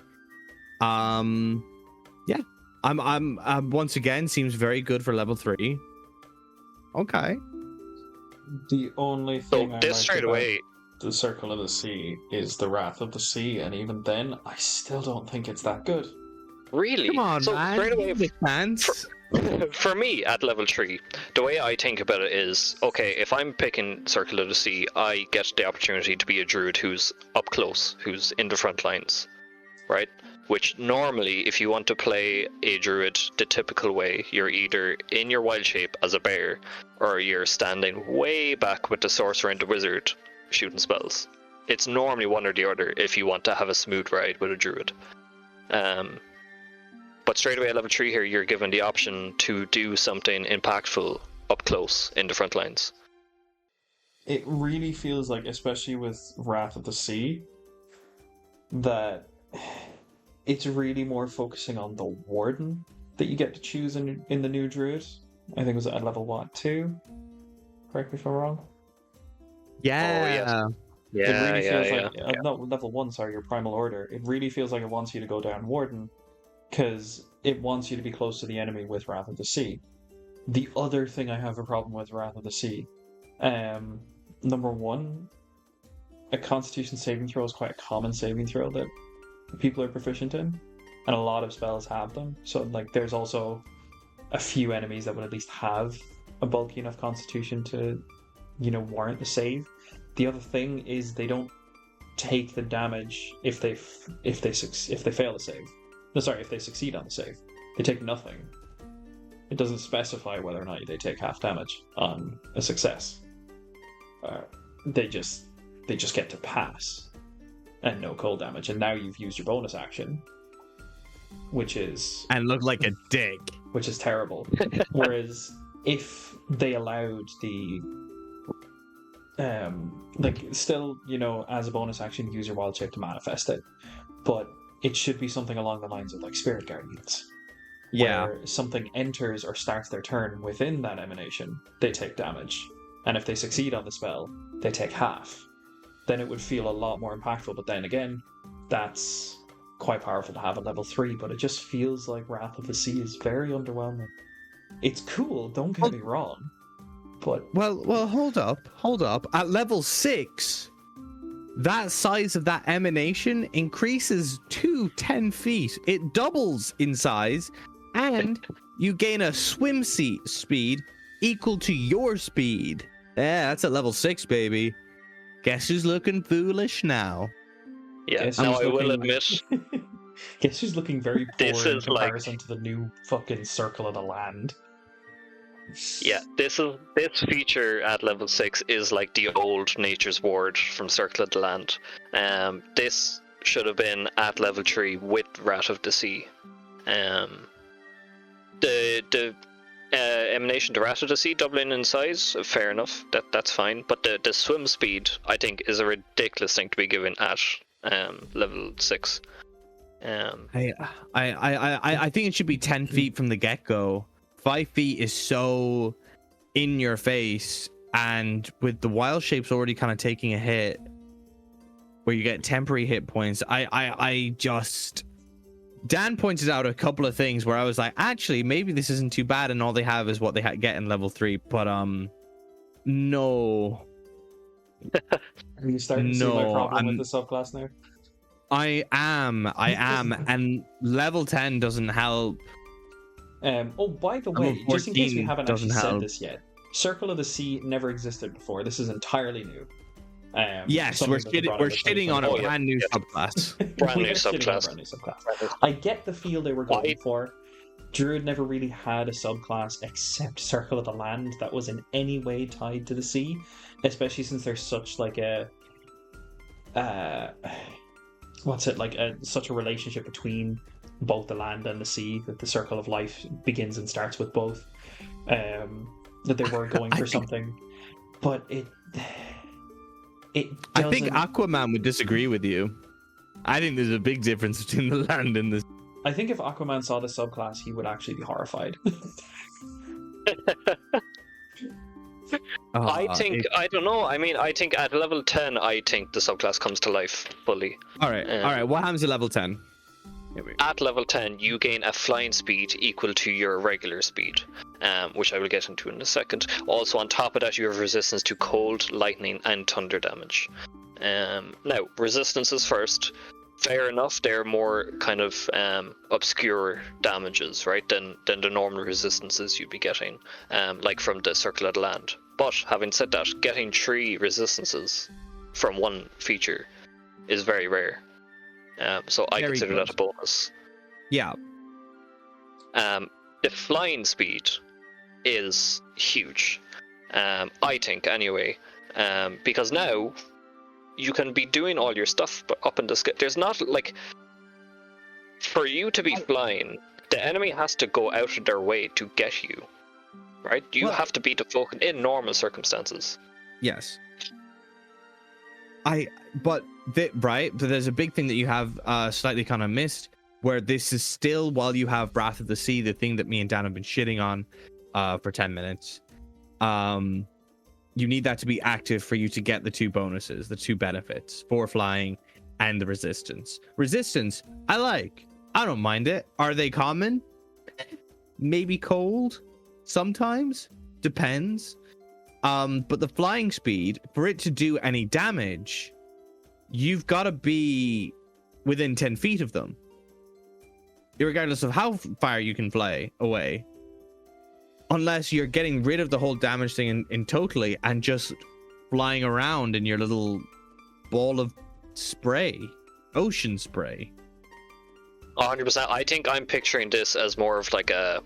Yeah, I'm once again seems very good for level 3. Okay.
The only thing I like
straight
about
away,
the Circle of the Sea is the Wrath of the Sea, and even then, I still don't think it's that good.
Really?
Come on,
so
man.
Straight away,
For
me at level 3, the way I think about it is, okay, if I'm picking Circle of the Sea, I get the opportunity to be a Druid who's up close, who's in the front lines, right? Which normally, if you want to play a Druid the typical way, you're either in your wild shape as a bear, or you're standing way back with the sorcerer and the wizard shooting spells. It's normally one or the other if you want to have a smooth ride with a Druid. But straight away at level 3 here, you're given the option to do something impactful up close in the front lines.
It really feels like, especially with Wrath of the Sea, that it's really more focusing on the Warden that you get to choose in the new Druid. I think it was at level 2? Correct me if I'm wrong.
Yeah.
It really feels like no, level 1, sorry, your Primal Order. It really feels like it wants you to go down Warden, because it wants you to be close to the enemy with Wrath of the Sea. The other thing I have a problem with Wrath of the Sea Number one, a Constitution saving throw is quite a common saving throw that people are proficient in, and a lot of spells have them. So like, there's also a few enemies that would at least have a bulky enough Constitution to, warrant the save. The other thing is they don't take the damage if they fail the save. No, sorry, if they succeed on the save, they take nothing. It doesn't specify whether or not they take half damage on a success. They just get to pass and no cold damage. And now you've used your bonus action, which is
look like a dick,
which is terrible. Whereas if they allowed the still, as a bonus action, use your wild shape to manifest it, but it should be something along the lines of like Spirit Guardians.
Yeah.
Where something enters or starts their turn within that emanation, they take damage. And if they succeed on the spell, they take half. Then it would feel a lot more impactful. But then again, that's quite powerful to have at level 3, but it just feels like Wrath of the Sea is very underwhelming. It's cool, don't get me wrong. But
well, hold up. At level 6, that size of that emanation increases to 10 feet. It doubles in size, and you gain a swim speed equal to your speed. Yeah, that's at level 6, baby. Guess who's looking foolish now?
Yeah, now I will admit.
Guess who's looking very poor
This
in
is
comparison to the new fucking Circle of the Land.
Yeah, this feature at level 6 is like the old Nature's Ward from Circle of the Land. This should have been at level 3 with Wrath of the Sea. The emanation to Wrath of the Sea doubling in size, fair enough, that's fine. But the swim speed, I think, is a ridiculous thing to be given at level 6.
I think it should be 10 feet from the get-go. 5 feet is so in your face, and with the wild shapes already kind of taking a hit where you get temporary hit points, I just... Dan pointed out a couple of things where I was like, actually, maybe this isn't too bad, and all they have is what they get in level 3, but no.
Are you starting to see my problem with the subclass now?
I am, and level 10 doesn't help.
Oh, by the way, just in case we haven't actually said
help.
this yet, Circle of the Sea never existed before. This is entirely new.
Yes, we're shitting on a brand new subclass.
Brand new subclass.
I get the feel they were going for. Druid never really had a subclass except Circle of the Land that was in any way tied to the sea, especially since there's such like a such a relationship between both the land and the sea, that the circle of life begins and starts with both. That they were going for something, but it
I think Aquaman would disagree with you. I think there's a big difference between the land and the...
I think if Aquaman saw the subclass, he would actually be horrified.
I don't know. I mean, I think at level 10, I think the subclass comes to life fully.
All right. What happens at level 10?
At level 10, you gain a flying speed equal to your regular speed, which I will get into in a second. Also, on top of that, you have resistance to cold, lightning, and thunder damage. Now, resistances first. Fair enough, they're more kind of obscure damages, right, than the normal resistances you'd be getting, like from the Circle of the Land. But having said that, getting 3 resistances from one feature is very rare. So I consider that a bonus.
Yeah.
The flying speed is huge, I think, anyway, because now you can be doing all your stuff but up in the sky. There's not, like, for you to be flying, the enemy has to go out of their way to get you, right? You have to be the focus in normal circumstances.
Yes. But there's a big thing that you have slightly kind of missed, where this is still, while you have Wrath of the Sea, the thing that me and Dan have been shitting on for 10 minutes. You need that to be active for you to get the 2 bonuses, the 2 benefits for flying and the resistance. Resistance, I don't mind it. Are they common? Maybe cold? Sometimes. Depends. But the flying speed, for it to do any damage, you've got to be within 10 feet of them, regardless of how far you can fly away. Unless you're getting rid of the whole damage thing in totally and just flying around in your little ball of spray, ocean spray.
100%. I think I'm picturing this as more of like a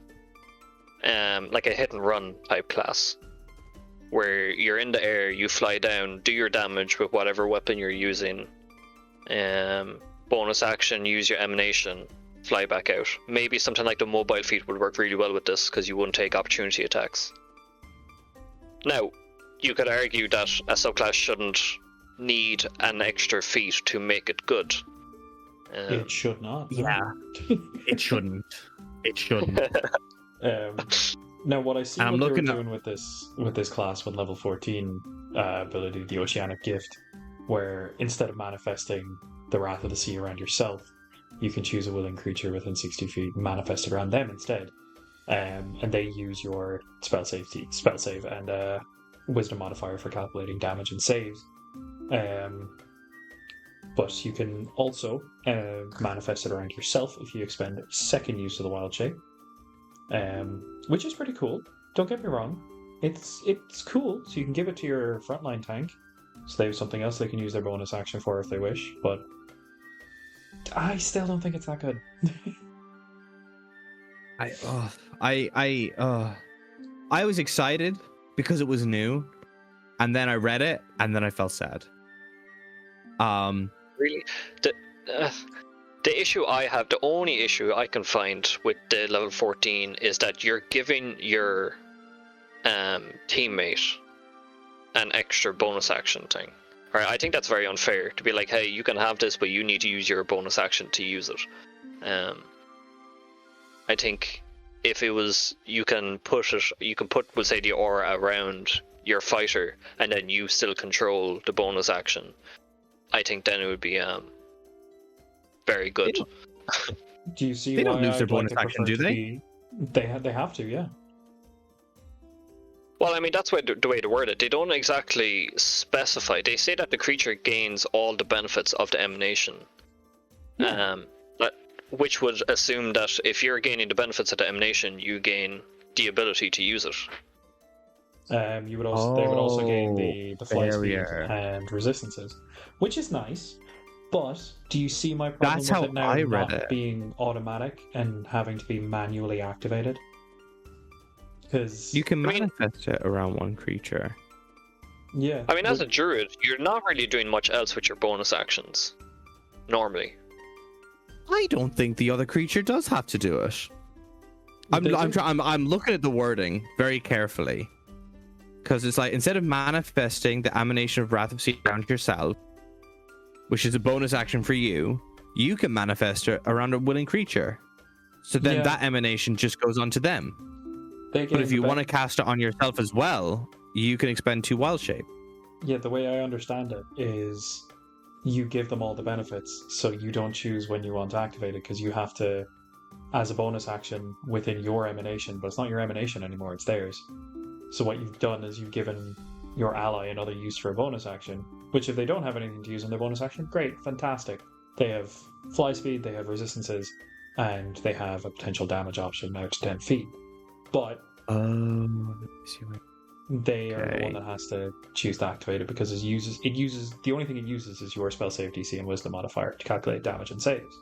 hit and run type class, where you're in the air, you fly down, do your damage with whatever weapon you're using. Bonus action, use your emanation, fly back out. Maybe something like the mobile feat would work really well with this because you wouldn't take opportunity attacks. Now, you could argue that a subclass shouldn't need an extra feat to make it good.
It should not. No.
Yeah, it shouldn't. It shouldn't.
Now, what I see
I'm
what they were
looking
doing with this class with level 14 ability, the Oceanic Gift, where instead of manifesting the Wrath of the Sea around yourself, you can choose a willing creature within 60 feet, manifest it around them instead, and they use your spell save and wisdom modifier for calculating damage and saves. But you can also manifest it around yourself if you expend second use of the Wild Shape, which is pretty cool. Don't get me wrong, it's cool. So you can give it to your frontline tank, so they have something else they can use their bonus action for if they wish. But I still don't think it's that good.
I was excited because it was new, and then I read it, and then I felt sad.
Really, the issue I have, the only issue I can find with the level 14 is that you're giving your teammate an extra bonus action thing. Right? I think that's very unfair to be like, hey, you can have this, but you need to use your bonus action to use it. I think if it was, you can put, we'll say, the aura around your fighter, and then you still control the bonus action. I think then it would be very good.
Do you see
they
why
don't lose their
I'd like
bonus
to
action,
prefer
do
to
they?
be- They have to, yeah.
Well, I mean, that's the way to word it. They don't exactly specify. They say that the creature gains all the benefits of the emanation.
Yeah.
Which would assume that if you're gaining the benefits of the emanation, you gain the ability to use it.
You would also they would also gain the fly speed
barrier.
and resistances, which is nice. But do you see my problem
That's
with
how
it now
I read
not
it.
being automatic and having to be manually activated? Because
You can
I mean-
manifest it around one creature.
yeah,
I mean, as a druid, you're not really doing much else with your bonus actions, normally.
I don't think the other creature does have to do it.
They do.
I'm looking at the wording very carefully, because it's like, instead of manifesting the emanation of Wrath of Sea around yourself, which is a bonus action for you, you can manifest it around a willing creature. So then
Yeah.
that emanation just goes on to them.
They
But
gain
if you
the
want to cast it on yourself as well, you can expend 2 Wild Shape.
Yeah, the way I understand it is you give them all the benefits, so you don't choose when you want to activate it, because you have to, as a bonus action within your emanation, but it's not your emanation anymore, it's theirs. So what you've done is you've given your ally another use for a bonus action, which if they don't have anything to use in their bonus action, great, fantastic. They have fly speed, they have resistances, and they have a potential damage option out to 10 feet. But they are the
Okay.
one that has to choose to activate it, because it uses the only thing it uses is your spell save DC and wisdom modifier to calculate damage and saves.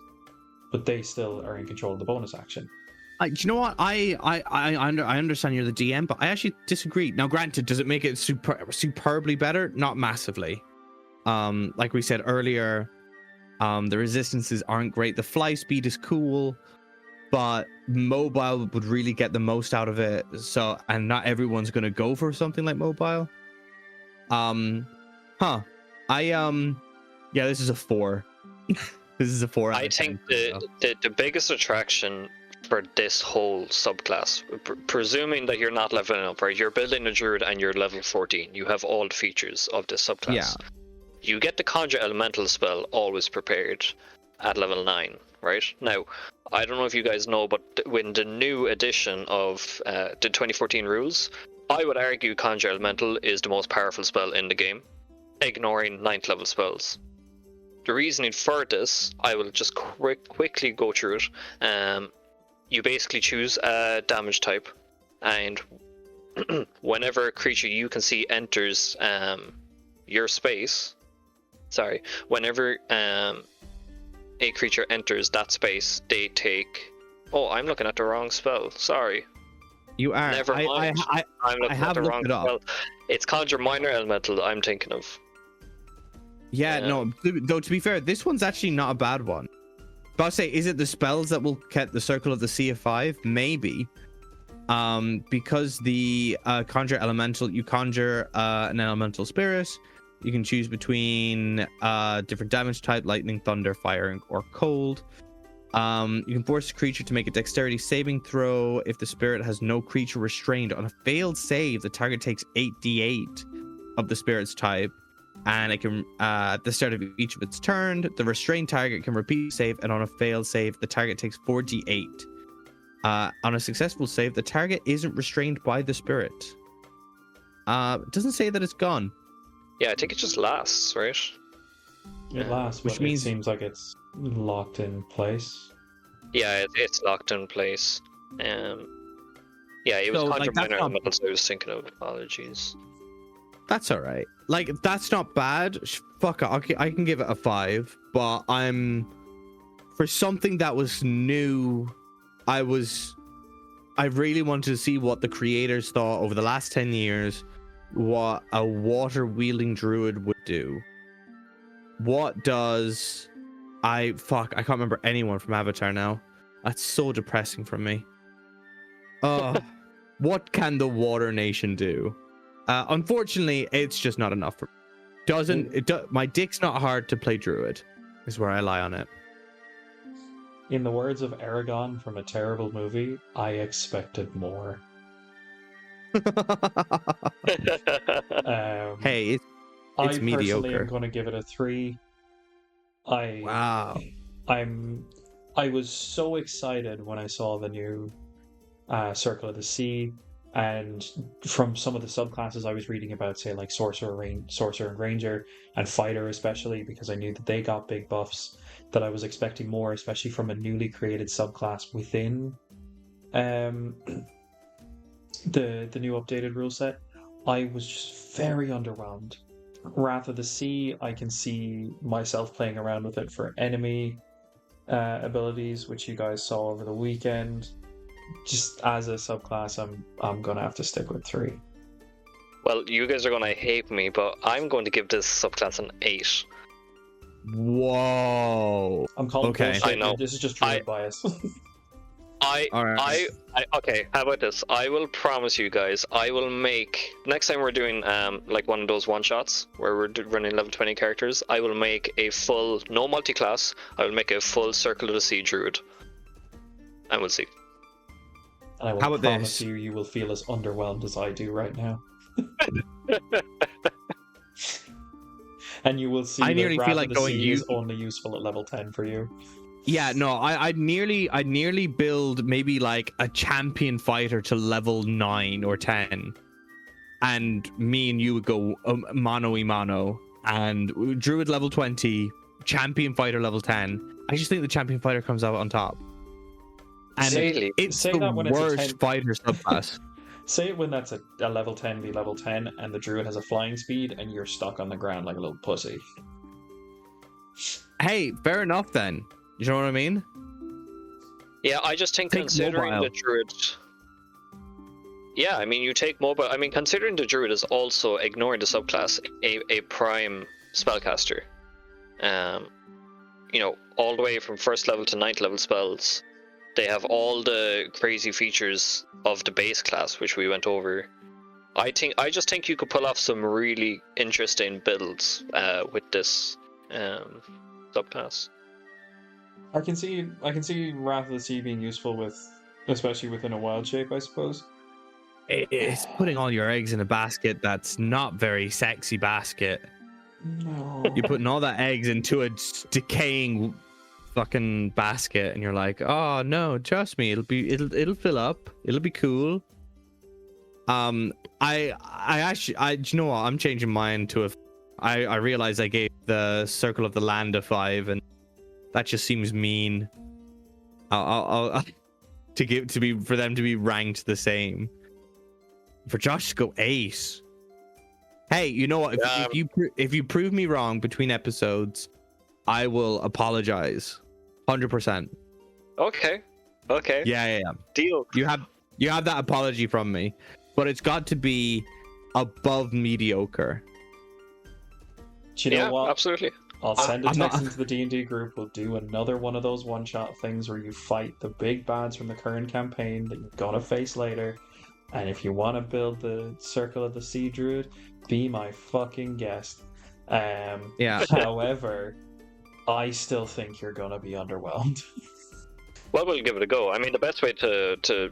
But they still are in control of the bonus action.
Do you know what? I understand you're the DM, but I actually disagree. Now, granted, does it make it superbly better? Not massively. Like we said earlier, the resistances aren't great. The fly speed is cool, but mobile would really get the most out of it. So, and not everyone's gonna go for something like mobile. Yeah, this is a 4. This is a 4.
I think the biggest attraction for this whole subclass, presuming that you're not leveling up, right? You're building a druid and you're level 14. You have all the features of this subclass.
Yeah.
You get the conjure elemental spell always prepared at level 9, right? Now, I don't know if you guys know, but when the new edition of the 2014 rules, I would argue Conjure Elemental is the most powerful spell in the game, ignoring 9th level spells. The reasoning for this, I will just quickly go through it. You basically choose a damage type, and whenever a creature you can see enters your space, whenever a creature enters that space, they take. Oh, I'm looking at the wrong spell. Sorry.
You are.
Never mind. I'm looking at the wrong spell. It's Conjure Minor Elemental I'm thinking of.
Yeah, no. Though to be fair, this one's actually not a bad one. But I'll say, is it the spells that will get the Circle of the Sea of 5? Maybe. Because the Conjure Elemental, you conjure an elemental spirit. You can choose between different damage type: lightning, thunder, fire, or cold. You can force a creature to make a dexterity saving throw. If the spirit has no creature restrained, on a failed save, the target takes 8d8 of the spirit's type, and it can at the start of each of its turn, the restrained target can repeat the save, and on a failed save, the target takes 4d8. On a successful save, the target isn't restrained by the spirit. It doesn't say that it's gone.
Yeah, I think it just lasts, right?
It lasts,
which
but
means
it seems like it's locked in place.
Yeah, it's locked in place. Yeah, it was
So,
Conjure
like, that's
Minor
not-
Elementals I was thinking of. Apologies.
That's all right. Like, that's not bad. Fuck it. I can give it a 5. But for something that was new, I really wanted to see what the creators thought over the last 10 years, what a water wielding druid would do. What does I can't remember anyone from Avatar now. That's so depressing for me. What can the Water Nation do? Unfortunately, it's just not enough for me. My dick's not hard to play druid, is where I lie on it.
In the words of Aragon from a terrible movie, I expected more.
Hey,
I
it's
personally
mediocre.
am going to give it a 3.
Wow.
I was so excited when I saw the new Circle of the Sea, and from some of the subclasses I was reading about, say like Sorcerer and Ranger, and Fighter especially, because I knew that they got big buffs, that I was expecting more, especially from a newly created subclass within the new updated rule set. I was just very underwhelmed. Wrath of the Sea, I can see myself playing around with it for enemy abilities, which you guys saw over the weekend. Just as a subclass, I'm gonna have to stick with 3.
Well, you guys are gonna hate me, but I'm going to give this subclass an 8.
Whoa.
I'm calling
Okay.
bullshit.
I know.
This is just Druid bias.
I okay, how about this? I will promise you guys, I will make next time we're doing like one of those one shots where we're running level 20 characters, I will make a full no multi-class, I will make a full Circle of the Sea Druid. And we'll see.
And I will
How about
promise
this?
you will feel as underwhelmed as I do right now. And you will see
I nearly
that
feel
Wrath
like
of the
going
Sea is only useful at level 10 for you.
Yeah, no, I'd nearly build maybe like a champion fighter to level 9 or 10, and me and you would go mano y mano, and druid level 20, champion fighter level 10. I just think the champion fighter comes out on top, and
Really?
it's
Say
the
that when it's a
worst
10
fighter subclass.
Say it when that's a level 10 v level 10 and the druid has a flying speed and you're stuck on the ground like a little pussy.
Hey, fair enough then. You know what I mean?
Yeah, I just think
Take
considering
mobile.
the Druid. Yeah, I mean, you take mobile. I mean, considering the Druid is also, ignoring the subclass, a prime spellcaster. You know, all the way from 1st level to 9th level spells. They have all the crazy features of the base class, which we went over. I just think you could pull off some really interesting builds with this subclass.
I can see Wrath of the Sea being useful especially within a wild shape, I suppose.
It's putting all your eggs in a basket that's not very sexy basket.
No.
You're putting all that eggs into a decaying fucking basket, and you're like, oh no, trust me, it'll fill up. It'll be cool. I actually, do you know what? I'm changing mine to a. I realized I gave the Circle of the Land a 5, and that just seems mean. I'll for them to be ranked the same. For Josh to go 8. Hey, you know what? If you prove me wrong between episodes, I will apologize. 100%.
Okay.
Yeah.
Deal.
You have that apology from me, but it's got to be above mediocre.
Do you know what?
Absolutely.
I'll send a text into the D&D group. We'll do another one of those one-shot things where you fight the big bads from the current campaign that you're gonna face later. And if you want to build the Circle of the Sea Druid, be my fucking guest.
Yeah.
However, I still think you're gonna be underwhelmed.
Well, we'll give it a go. I mean, the best way to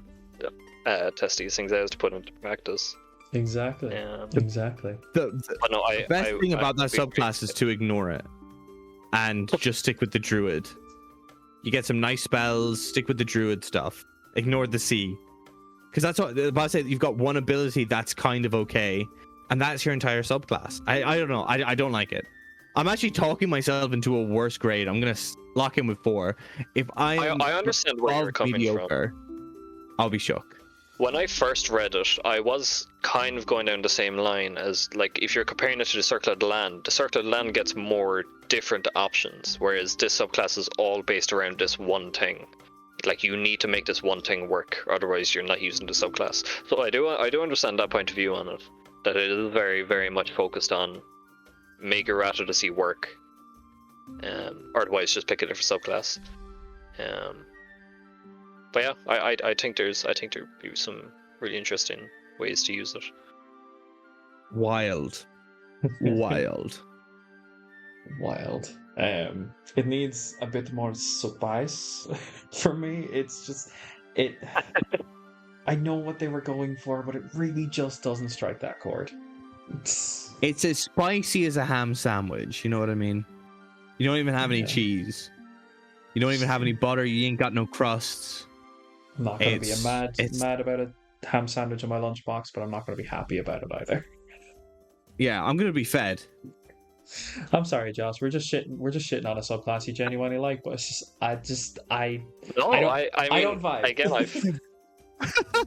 test these things out is to put them into practice.
Exactly. Exactly.
The best thing about that subclass is to ignore it and just stick with the Druid. You get some nice spells, stick with the Druid stuff. Ignore the sea. Because that's what about to say. You've got one ability that's kind of okay, and that's your entire subclass. I don't know. I don't like it. I'm actually talking myself into a worse grade. I'm gonna lock in with 4. If I
understand where you're coming from.
I'll be shook.
When I first read it, I was kind of going down the same line as, like, if you're comparing it to the Circle of the Land gets more different options, whereas this subclass is all based around this one thing. Like, you need to make this one thing work, otherwise you're not using the subclass. So I do understand that point of view on it, that it is very, very much focused on make errata to see work, or otherwise just pick a different subclass. But yeah, I think there be some really interesting ways to use it.
Wild.
It needs a bit more spice for me. It's just I know what they were going for, but it really just doesn't strike that chord.
It's as spicy as a ham sandwich. You know what I mean? You don't even have any cheese. You don't even have any butter. You ain't got no crusts.
I'm not going to be mad about a ham sandwich in my lunchbox, but I'm not going to be happy about it either.
Yeah, I'm going to be fed.
I'm sorry, Josh. We're just shitting on a subclass you genuinely like, but it's just I don't vibe.
Again,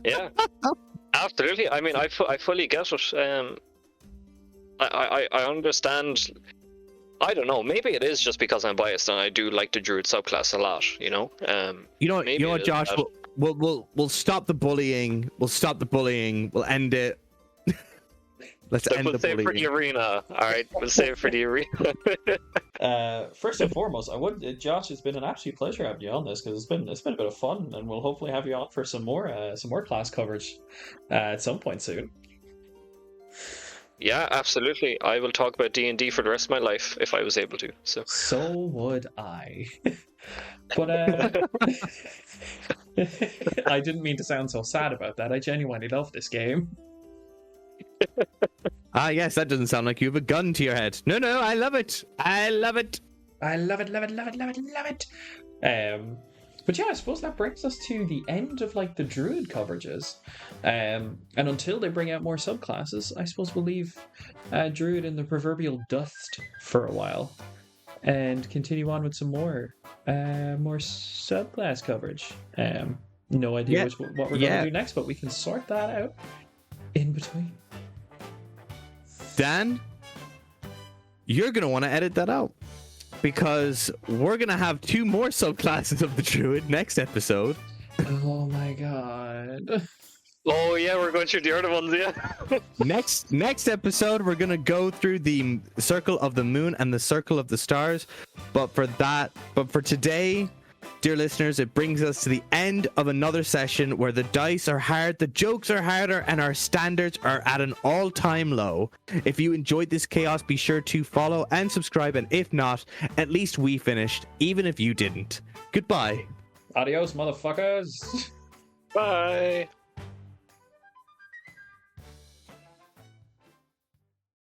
yeah, absolutely. I mean, I fully get it. I understand. I don't know. Maybe it is just because I'm biased and I do like the Druid subclass a lot. You know.
You know what, Josh? We'll stop the bullying. We'll stop the bullying. We'll end it. Let's end the bullying. We'll save it for the
arena. All right, we'll save it for the arena.
First and foremost, Josh, it's been an absolute pleasure having you on this, because it's been a bit of fun, and we'll hopefully have you on for some more class coverage at some point soon.
Yeah, absolutely. I will talk about D&D for the rest of my life if I was able to.
So would I. But I didn't mean to sound so sad about that. I genuinely love this game.
Yes, that doesn't sound like you have a gun to your head. No, I love it. I love it.
But yeah, I suppose that brings us to the end of like the Druid coverages. And until they bring out more subclasses, I suppose we'll leave Druid in the proverbial dust for a while and continue on with some more subclass coverage. No idea what we're going to do next, but we can sort that out in between.
Dan, you're going to want to edit that out, because we're going to have 2 more subclasses of the Druid next episode.
Oh my god.
Oh yeah, we're going through the other ones, yeah.
Next episode, we're going to go through the Circle of the Moon and the Circle of the Stars. But for today, dear listeners, it brings us to the end of another session where the dice are hard, the jokes are harder, and our standards are at an all-time low. If you enjoyed this chaos, be sure to follow and subscribe, and if not, at least we finished, even if you didn't. Goodbye.
Adios, motherfuckers.
Bye.